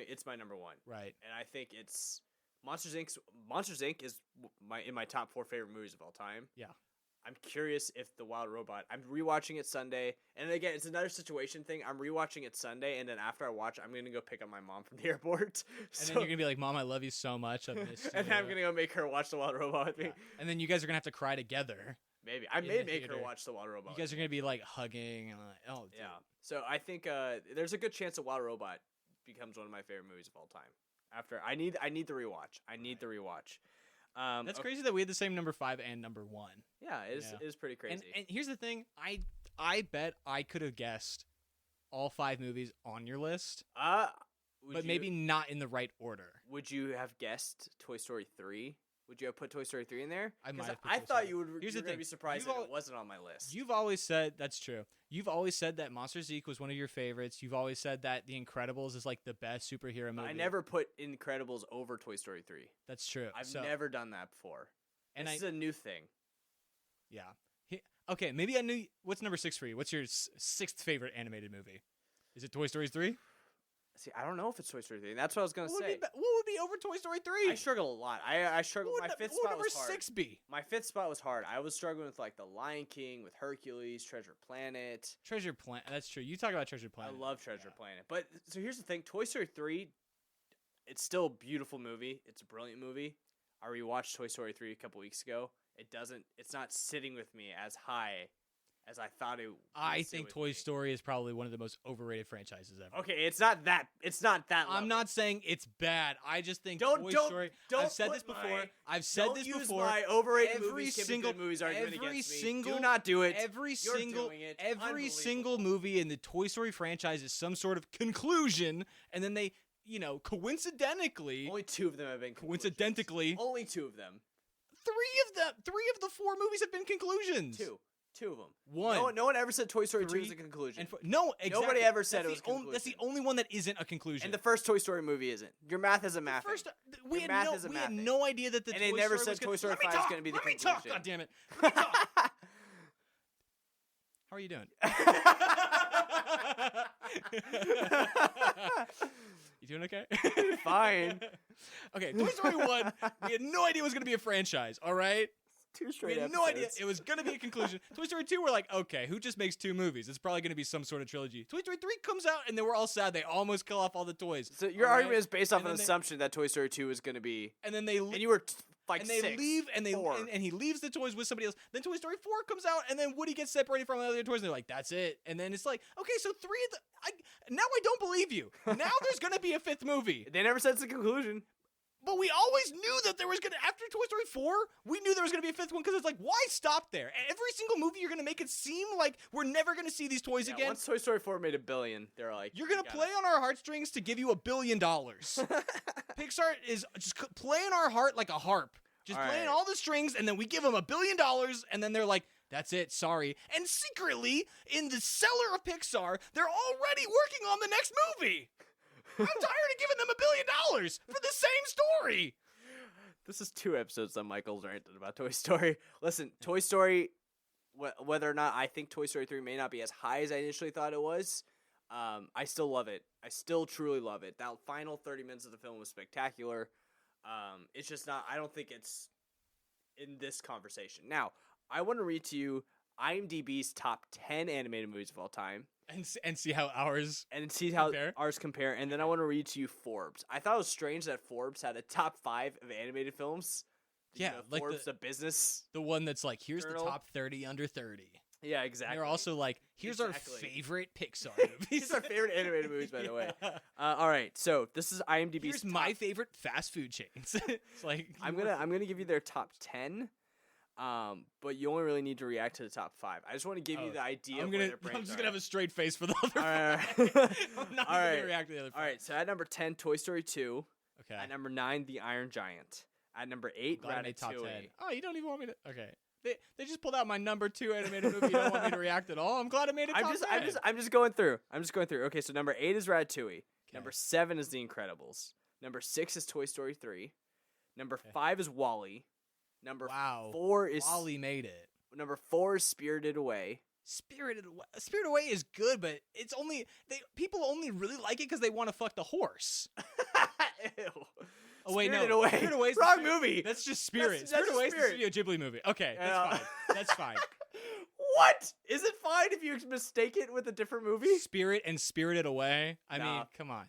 it's my number 1. Right. And I think it's Monsters Inc. Monsters Inc. is in my top 4 favorite movies of all time. Yeah. I'm curious if The Wild Robot. I'm rewatching it Sunday, and again, it's another situation thing. I'm rewatching it Sunday, and then after I watch, I'm gonna go pick up my mom from the airport. And then you're gonna be like, "Mom, I love you so much. I miss you." and then I'm gonna go make her watch The Wild Robot with me. Yeah. And then you guys are gonna have to cry together. Maybe I In may the make her theater. watch The Wild Robot. You guys are gonna be like hugging and like, oh, dude. Yeah. So I think there's a good chance The Wild Robot becomes one of my favorite movies of all time. After I need the rewatch. The rewatch. That's crazy that we had the same number 5 and number 1. Yeah, it is pretty crazy. And here's the thing, I bet I could have guessed all 5 movies on your list, but maybe not in the right order. Would you have guessed Toy Story 3? Would you have put Toy Story 3 in there? I might have put I Toy thought Story. you would. Here's you the were gonna thing. be surprised You've if al- it wasn't on my list. You've always said that's true. You've always said that Monsters Inc. was one of your favorites. You've always said that The Incredibles is like the best superhero movie. I never put Incredibles over Toy Story 3. That's true. I've never done that before. And this is a new thing. Yeah. Okay, maybe I knew. What's number 6 for you? What's your 6th favorite animated movie? Is it Toy Story 3? See, I don't know if it's Toy Story 3. That's what I was gonna say. What would be over Toy Story 3? I struggle a lot. I struggle. My fifth What would spot number was hard. 6 be? My 5th spot was hard. I was struggling with like The Lion King, with Hercules, Treasure Planet. Treasure Planet. That's true. You talk about Treasure Planet. I love Treasure Planet. But so here's the thing: Toy Story 3, it's still a beautiful movie. It's a brilliant movie. I rewatched Toy Story 3 a couple weeks ago. It's not sitting with me as high as I thought it would. I sit think with Toy me. Story is probably one of the most overrated franchises ever. Okay, it's not that level. I'm not saying it's bad. I just think Don't- Toy don't- Story. don't I've said put this before. my- I've said Don't this use before. my overrated Every movies, skipping single- good movies argument every against me. single- Do not do it. Every You're single doing it. every single Unbelievable. movie in the Toy Story franchise is some sort of conclusion, and then they, coincidentally, Only 2 of them have been conclusions. coincidentally, Only 2 of them. three of the 4 movies have been conclusions. 2 of them. One. No one ever said Toy Story 2 3, was a conclusion. No, exactly. Nobody ever said That's it was a the only, That's the conclusion. only one that isn't a conclusion. And the first Toy Story movie isn't. Your math isn't mathing. First, we Your had math no, isn't we had mathing. no idea that the And Toy they never Story said was Toy Story gonna, 5 is gonna be the Let me talk, conclusion. goddammit. Let me talk. How are you doing? You doing okay? Fine. Okay, Toy Story 1, we had no idea it was going to be a franchise, all right? 2 We straight had episodes. no idea it was going to be a conclusion. Toy Story 2, we're like, okay, who just makes 2 movies? It's probably going to be some sort of trilogy. Toy Story 3 comes out, and then we're all sad. They almost kill off all the toys. So your all argument right? is based off And an then assumption that Toy Story 2 is going to be... And then they... And you were like and they 6, leave, and 4. and he leaves the toys with somebody else. Then Toy Story 4 comes out, and then Woody gets separated from the other toys, and they're like, "That's it." And then it's like, okay, so 3 of the. Now I don't believe you. Now there's gonna be a 5th movie, They never said it's a conclusion. but we always knew that there was gonna. After Toy Story 4, we knew there was gonna be a 5th one because it's like, why stop there? Every single movie you're gonna make it seem like we're never gonna see these toys again. Once Toy Story 4 made $1 billion, they're like, You're gonna play on our heartstrings to give you $1 billion. Pixar is just playing our heart like a harp. Just All playing right. all the strings, and then we give them $1 billion, and then they're like, that's it, sorry. And secretly, in the cellar of Pixar, they're already working on the next movie. I'm tired of giving them $1 billion for the same story. This is 2 episodes that Michael's ranted about Toy Story. Listen, Toy Story, whether or not I think Toy Story 3 may not be as high as I initially thought it was, I still love it. I still truly love it. That final 30 minutes of the film was spectacular. It's just not, I don't think it's in this conversation. Now, I want to read to you IMDb's top 10 animated movies of all time. And see how ours... And see how compare? ours compare. And then I want to read to you Forbes. I thought it was strange that Forbes had a top 5 of animated films. Did you Yeah, know like Forbes, the business. The one that's like, here's Journal. the top 30 under 30. Yeah, exactly. And they're also like, here's Exactly. our favorite Pixar movies. These are our favorite animated movies, by the way. Yeah. All right, so this is IMDb's Here's top. my favorite fast food chains. It's like I'm gonna give you their top 10, but you only really need to react to the top 5. I just want to give you the idea. I'm of where their brains just are gonna have a straight face for the other. All right. I'm not All gonna right. react to the other. All right, so at number 10, Toy Story 2. Okay. At number 9, The Iron Giant. At number 8, Glad I made top 10. Ratatouille. Oh, you don't even want me to. Okay. They just pulled out my number 2 animated movie. You don't want me to react at all. I'm glad I made it. I'm just going through. Okay, so number 8 is Ratatouille. Number 7 is The Incredibles. Number 6 is Toy Story 3. Number 5 is WALL-E. Number 4 is WALL-E made it. Number 4 is Spirited Away. Spirited Away is good, but it's only people only really like it because they want to fuck the horse. Ew. Oh wait, Spirited no. Away. Spirited Away's Wrong movie. That's just Spirit. That's Spirited just Away's the Spirit. Studio Ghibli movie. Okay, that's Yeah. fine. That's fine. What? Is it fine if you mistake it with a different movie? Spirit and Spirited Away. I Nah. mean, come on.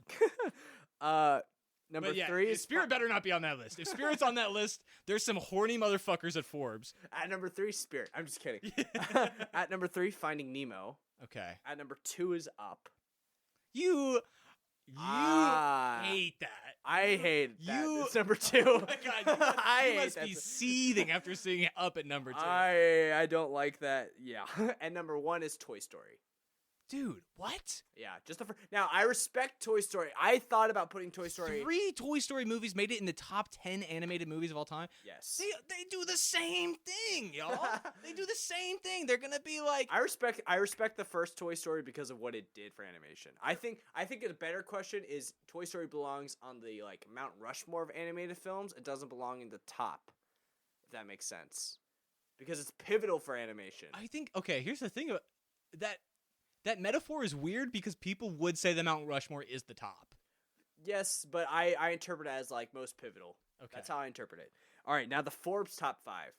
Number But yeah, 3 is Spirit better not be on that list. If Spirit's on that list, there's some horny motherfuckers at Forbes. At number 3, Spirit. I'm just kidding. At number 3, Finding Nemo. Okay. At number 2 is Up. You Ah. hate that. I hate that. You- It's number 2. Oh my God, I you hate must that. be seething after seeing it Up at number 2. I don't like that. Yeah. And number 1 is Toy Story. Dude, what? Yeah, just the now I respect Toy Story. I thought about putting Toy Story. 3 Toy Story movies made it in the top 10 animated movies of all time. Yes. They do the same thing, y'all. They do the same thing. They're gonna be like, I respect the first Toy Story because of what it did for animation. I think a better question is Toy Story belongs on the like Mount Rushmore of animated films. It doesn't belong in the top. If that makes sense. Because it's pivotal for animation. I think. Okay, here's the thing about that. That metaphor is weird because people would say the Mount Rushmore is the top. Yes, but I interpret it as like most pivotal. Okay. That's how I interpret it. All right, now the Forbes top 5.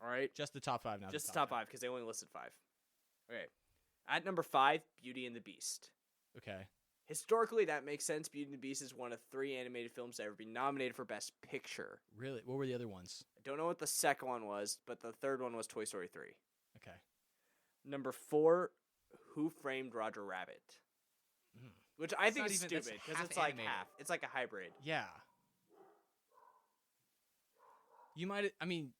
All right. Just the top 5 now. Just the top 5 because they only listed 5. Okay. At number 5, Beauty and the Beast. Okay. Historically, that makes sense. Beauty and the Beast is one of 3 animated films that ever been nominated for Best Picture. Really? What were the other ones? I don't know what the second one was, but the third one was Toy Story 3. Okay. Number 4, Who Framed Roger Rabbit? Which I think is that's stupid because half it's like animated. half. It's like a hybrid. Yeah. You might. I mean,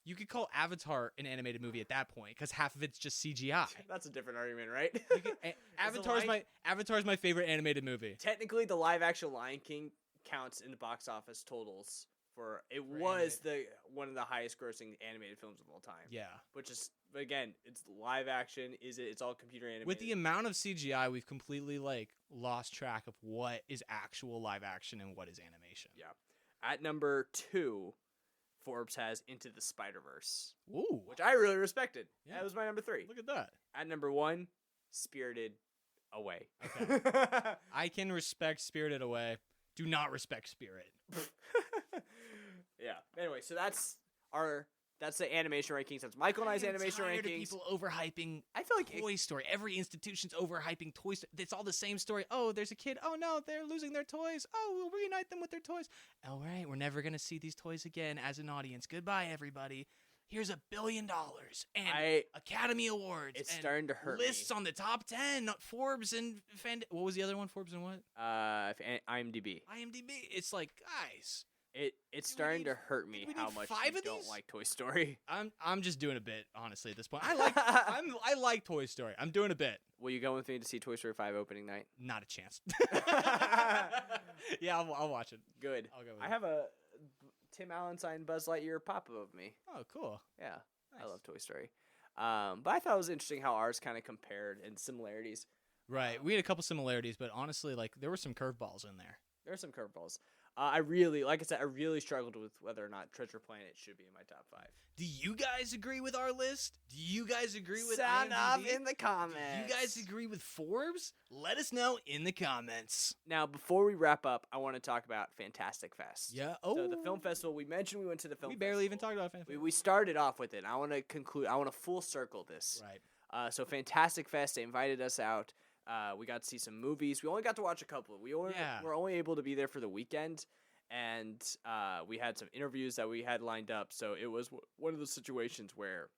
you could call Avatar an animated movie at that point because half of it's just CGI. That's a different argument, right? Avatar's my favorite animated movie. Technically, the live-action Lion King counts in the box office totals for was one of the highest-grossing animated films of all time. Yeah. Which is again, it's live action. It's all computer animated. With the amount of CGI, we've completely like lost track of what is actual live action and what is animation. Yeah. At number 2, Forbes has Into the Spider-Verse. Ooh. Which I really respected. Yeah. That was my number 3. Look at that. At number 1, Spirited Away. Okay. I can respect Spirited Away. Do not respect Spirit. Yeah. Anyway, so that's the animation rankings. That's Michael and I's animation tired rankings. Of people overhyping. I feel like Toy Story. Every institution's overhyping Toy Story. It's all the same story. Oh, there's a kid. Oh no, they're losing their toys. Oh, we'll reunite them with their toys. All right, we're never gonna see these toys again as an audience. Goodbye, everybody. Here's $1 billion and Academy Awards. It's and starting to hurt lists me. on the top 10. Forbes and what was the other one? Forbes and what? IMDb. IMDb. It's like, guys. It's starting to hurt me how much you don't like Toy Story. I'm just doing a bit, honestly, at this point. I like Toy Story. I'm doing a bit. Will you go with me to see Toy Story 5 opening night? Not a chance. Yeah, I'll watch it. Good. I'll go with I have a Tim Allen signed Buzz Lightyear pop-up of me. Oh, cool. Yeah, Nice. I love Toy Story. But I thought it was interesting how ours kind of compared in similarities. Right. We had a couple similarities, but honestly, like, there were some curveballs in there. There are some curveballs. I really struggled with whether or not Treasure Planet should be in my top 5. Do you guys agree with our list? Do you guys agree with Sound IMDb? off in the comments. Do you guys agree with Forbes? Let us know in the comments. Now, before we wrap up, I want to talk about Fantastic Fest. Yeah. So the film festival, we mentioned we went to the film We festival. barely even talked about Fantastic. We started off with it. And I want to conclude. I want to full circle this. Right. So Fantastic Fest, they invited us out. We got to see some movies. We only got to watch a couple. We were only able to be there for the weekend. And we had some interviews that we had lined up. So it was one of those situations where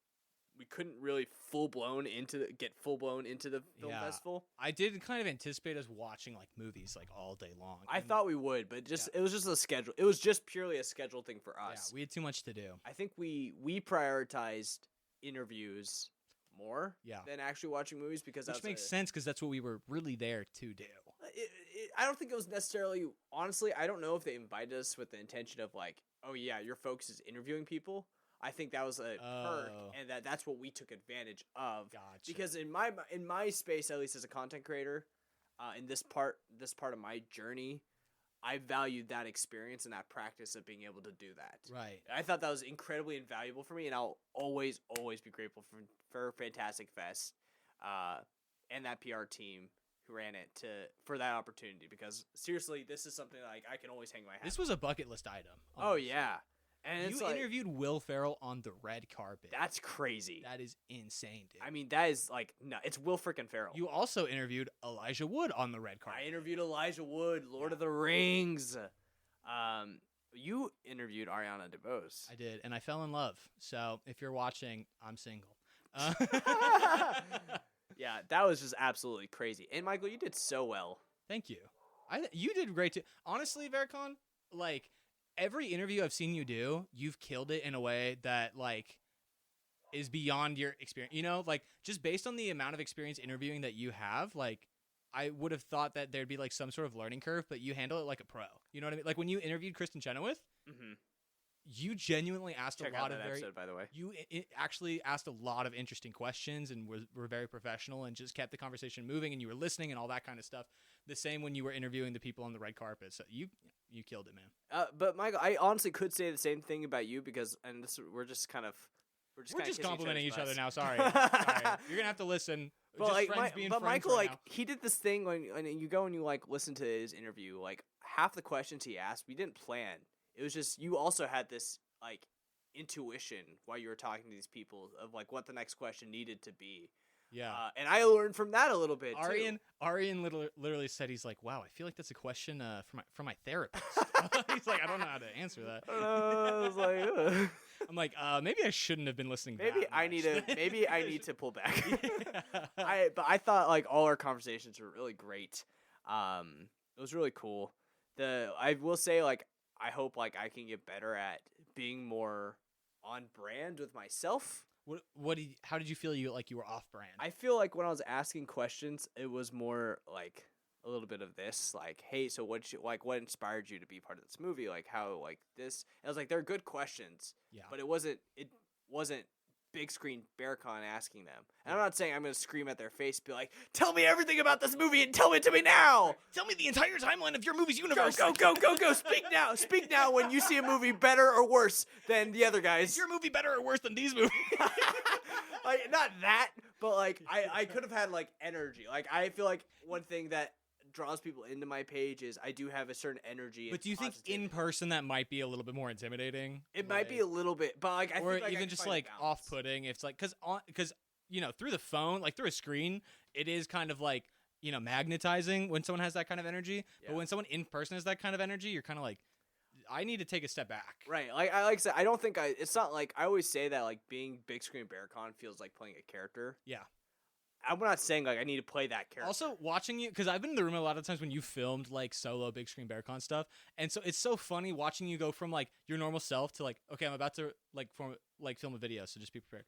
we couldn't really get full blown into the film festival. I did kind of anticipate us watching like movies like all day long. I thought we would, but it was just a schedule. It was just purely a schedule thing for us. Yeah, we had too much to do. I think we prioritized interviews more than actually watching movies because which makes sense because that's what we were really there to do. I don't think it was necessarily, honestly, I don't know if they invited us with the intention of like, oh yeah, your focus is interviewing people. I think that was a perk, and that's what we took advantage of. Gotcha. Because in my space, at least as a content creator, in this part of my journey, I valued that experience and that practice of being able to do that. Right. I thought that was incredibly invaluable for me, and I'll always be grateful for Fantastic Fest, and that PR team who ran it for that opportunity, because seriously, this is something like I can always hang my hat. This was a bucket list item. Oh yeah, and you interviewed Will Ferrell on the red carpet. That's crazy. That is insane, dude. I mean, that is like no, it's Will freaking Ferrell. You also interviewed Elijah Wood on the red carpet. I interviewed Elijah Wood, Lord of the Rings. You interviewed Ariana DeBose. I did, and I fell in love. So if you're watching, I'm single. Yeah, that was just absolutely crazy. And Michael, you did so well. Thank you. You did great too. Honestly, Berkan, like every interview I've seen you do, you've killed it in a way that like is beyond your experience. You know, like just based on the amount of experience interviewing that you have, like I would have thought that there'd be like some sort of learning curve, but you handle it like a pro. You know what I mean? Like when you interviewed Kristen Chenoweth, you genuinely asked Check a lot out that of episode, by the way. You actually asked a lot of interesting questions and were very professional and just kept the conversation moving, and you were listening and all that kind of stuff. The same when you were interviewing the people on the red carpet. So you killed it, man. But Michael, I honestly could say the same thing about you because, and we're just complimenting each other now. Sorry. You're gonna have to listen. But just like, friends Michael, right like now. he did this thing when you go and you like listen to his interview. Like half the questions he asked, we didn't plan. It was just you also had this like intuition while you were talking to these people of like what the next question needed to be. Yeah. And I learned from that a little bit too. Arian literally said, he's like, wow, I feel like that's a question from my therapist. He's like, I don't know how to answer that. I was like, ugh. I'm like, maybe I shouldn't have been listening. Maybe I need to pull back. But I thought like all our conversations were really great. It was really cool. I will say like I hope like I can get better at being more on brand with myself. How did you feel you were off brand? I feel like when I was asking questions, it was more like a little bit of this, like, hey, so what inspired you to be part of this movie? Like how like this. And I was like, they're good questions. Yeah. But it wasn't big screen Berkan asking them. And I'm not saying I'm going to scream at their face, be like, tell me everything about this movie and tell it to me now. Tell me the entire timeline of your movie's universe. Go. Speak now. Speak now when you see a movie better or worse than the other guys. Is your movie better or worse than these movies? Like, not that, but like I could have had like energy. Like I feel like one thing that draws people into my page is I do have a certain energy. But do you think in person that might be a little bit more intimidating? It might be a little bit, but like I or think like even I just find like a balance. off-putting. It's like because you know, through the phone, like through a screen, it is kind of like, you know, magnetizing when someone has that kind of energy. Yeah. But when someone in person has that kind of energy, you're kind of like, I need to take a step back. Right. Like I said, I don't think it's not like I always say that like being big screen Berkan feels like playing a character. Yeah. I'm not saying like I need to play that character. Also, watching you, because I've been in the room a lot of times when you filmed like solo big screen Berkan stuff, and so it's so funny watching you go from like your normal self to like, okay, I'm about to film a video, so just be prepared.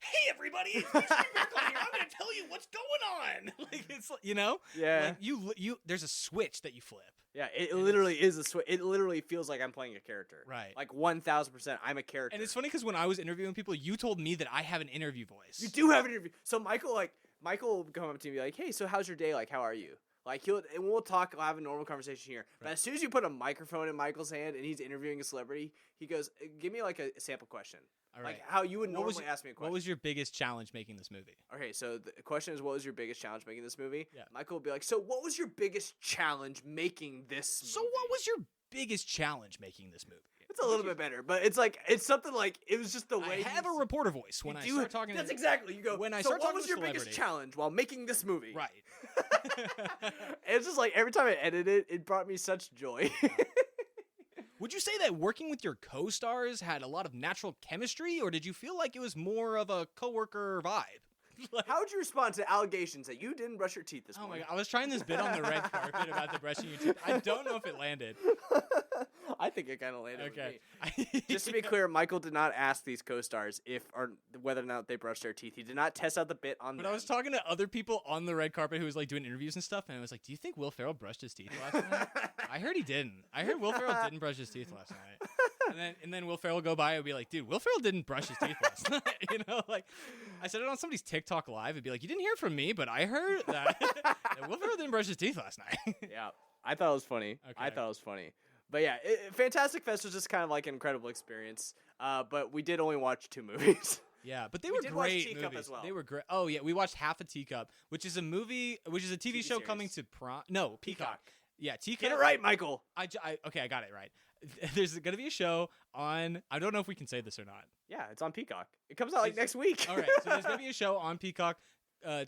Hey everybody, it's Big Screen Berkan here. I'm gonna tell you what's going on. Like it's you know, Yeah. Like you there's a switch that you flip. Yeah, it literally is a switch. It literally feels like I'm playing a character. Right. Like 1,000%, I'm a character. And it's funny because when I was interviewing people, you told me that I have an interview voice. You do have an interview. So Michael will come up to me and be like, "Hey, so how's your day? Like, how are you?" Like and we'll talk. We'll have a normal conversation here. But as soon as you put a microphone in Michael's hand and he's interviewing a celebrity, he goes, "Give me like a sample question." All right. Like how you would normally ask me a question. What was your biggest challenge making this movie? Okay, so the question is, what was your biggest challenge making this movie? Yeah. Michael will be like, so what was your biggest challenge making this movie? So what was your biggest challenge making this movie? It's a little bit better, but it's something like, it was just the way I have a reporter voice when I start talking. That's exactly, you go, when I so start what talking was to your celebrity. biggest challenge while making this movie? Right. It's just like, every time I edited it, it brought me such joy. Would you say that working with your co-stars had a lot of natural chemistry, or did you feel like it was more of a coworker vibe? How would you respond to allegations that you didn't brush your teeth this Oh my morning? god, I was trying this bit on the red carpet about the brushing your teeth. I don't know if it landed. I think it kind of landed Okay. with me. Just to be clear, Michael did not ask these co-stars whether or not they brushed their teeth. He did not test out the bit on them. But I was talking to other people on the red carpet who was like doing interviews and stuff, and I was like, "Do you think Will Ferrell brushed his teeth last night?" I heard he didn't. I heard Will Ferrell didn't brush his teeth last night. And then Will Ferrell would go by and be like, "Dude, Will Ferrell didn't brush his teeth last night." You know, like I said it on somebody's TikTok live. It'd be like, "You didn't hear from me, but I heard that, that Will Ferrell didn't brush his teeth last night." Yeah, I thought it was funny. Okay. I thought it was funny. But yeah, Fantastic Fest was just kind of like an incredible experience. But we did only watch 2 movies. Yeah, but they We were did watch great Teacup movies. as well. They were great. Oh yeah, we watched half a Teacup, which is a TV show coming series. to Peacock. Yeah, Teacup. Get it right, Michael. Okay, I got it right. There's gonna be a show on. I don't know if we can say this or not. Yeah, it's on Peacock. It comes out like next week. All right, so there's gonna be a show on Peacock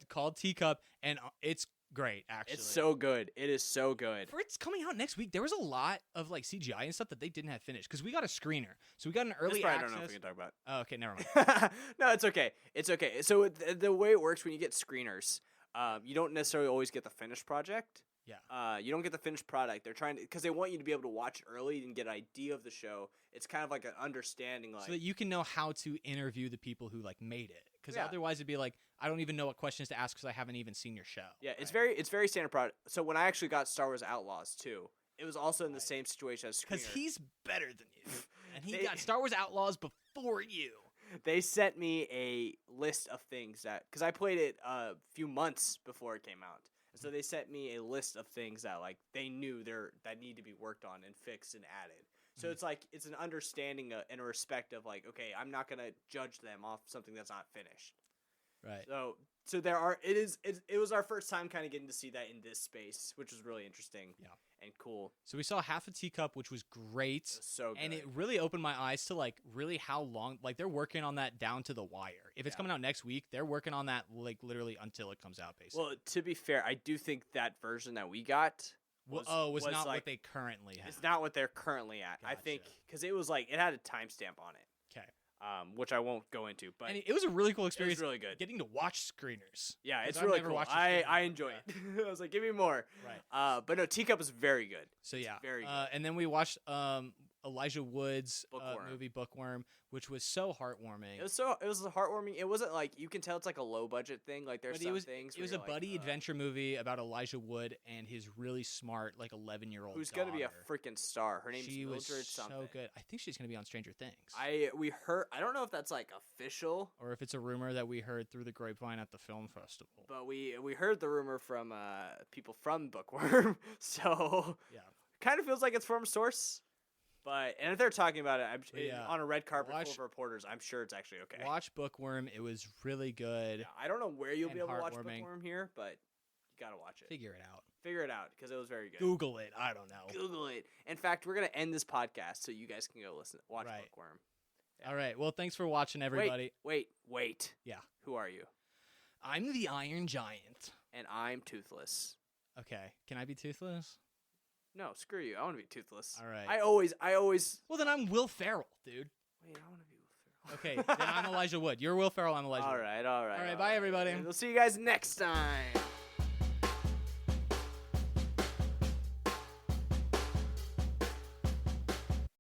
called Teacup, and it's great. Actually, It's so good. It is so good. For it's coming out next week. There was a lot of like CGI and stuff that they didn't have finished because we got a screener, so we got an early This part access. I don't know if we can talk about. Oh, okay, never mind. No, it's okay. It's okay. So the way it works when you get screeners, you don't necessarily always get the finished project. Yeah. You don't get the finished product. They're trying to, because they want you to be able to watch it early and get an idea of the show. It's kind of like an understanding, like So that you can know how to interview the people who like made it, because Yeah. otherwise it'd be like I don't even know what questions to ask because I haven't even seen your show. yeah, it's very standard product. So when I actually got Star Wars Outlaws too, it was also in the same situation as Because screener. he's better than you, and he They- got Star Wars Outlaws before you. They sent me a list of things because I played it a few months before it came out. And so they sent me a list of things that like they knew that need to be worked on and fixed and added. So it's like it's an understanding and a respect of like, okay, I'm not gonna judge them off something that's not finished. Right. So there are it was our first time kind of getting to see that in this space, which was really interesting. Yeah. And cool. So we saw half a Teacup, which was great. It was so good. And it really opened my eyes to like really how long, like they're working on that down to the wire. If it's Yeah. coming out next week, they're working on that like literally until it comes out, basically. Well, to be fair, I do think that version that we got was not like, what they currently have. it's not what they're currently at. I Gotcha. think because it was like it had a timestamp on it, Okay. which I won't go into. But And it was a really cool it was experience. really good. Getting to watch screeners. Yeah, 'Cause it's I've really never cool. watched a I screener. enjoy it. I was like, give me more. Right. But no, Teacup was very good. So yeah. very good. And then we watched Elijah Wood's Bookworm. movie Bookworm, which was so heartwarming. It was heartwarming. It wasn't like, you can tell it's like a low budget thing. Like there's some things. It was a buddy adventure movie about Elijah Wood and his really smart, like 11-year-old who's daughter. gonna be a freaking star. Her name's She was Mildred something. so good. I think she's gonna be on Stranger Things. We heard. I don't know if that's like official, or if it's a rumor that we heard through the grapevine at the film festival. but we heard the rumor from people from Bookworm. So Yeah. kind of feels like it's from source. And if they're talking about it, on a red carpet full of reporters, I'm sure it's actually okay. Watch Bookworm. It was really good. Yeah, I don't know where you'll and be able to watch heartwarming. Bookworm here, but you gotta watch it. Figure it out. Figure it out because it was very good. Google it. I don't know. Google it. In fact, we're gonna end this podcast so you guys can go watch Right. Bookworm. All right. Well, thanks for watching, everybody. Wait. Yeah. Who are you? I'm the Iron Giant. And I'm Toothless. Okay. Can I be toothless? No, screw you. I want to be Toothless. All right. I always. Well, then I'm Will Ferrell, dude. Wait, I want to be Will Ferrell. Okay. Then I'm Elijah Wood. You're Will Ferrell. I'm Elijah Wood. All right. All right. Bye, everybody. We'll see you guys next time.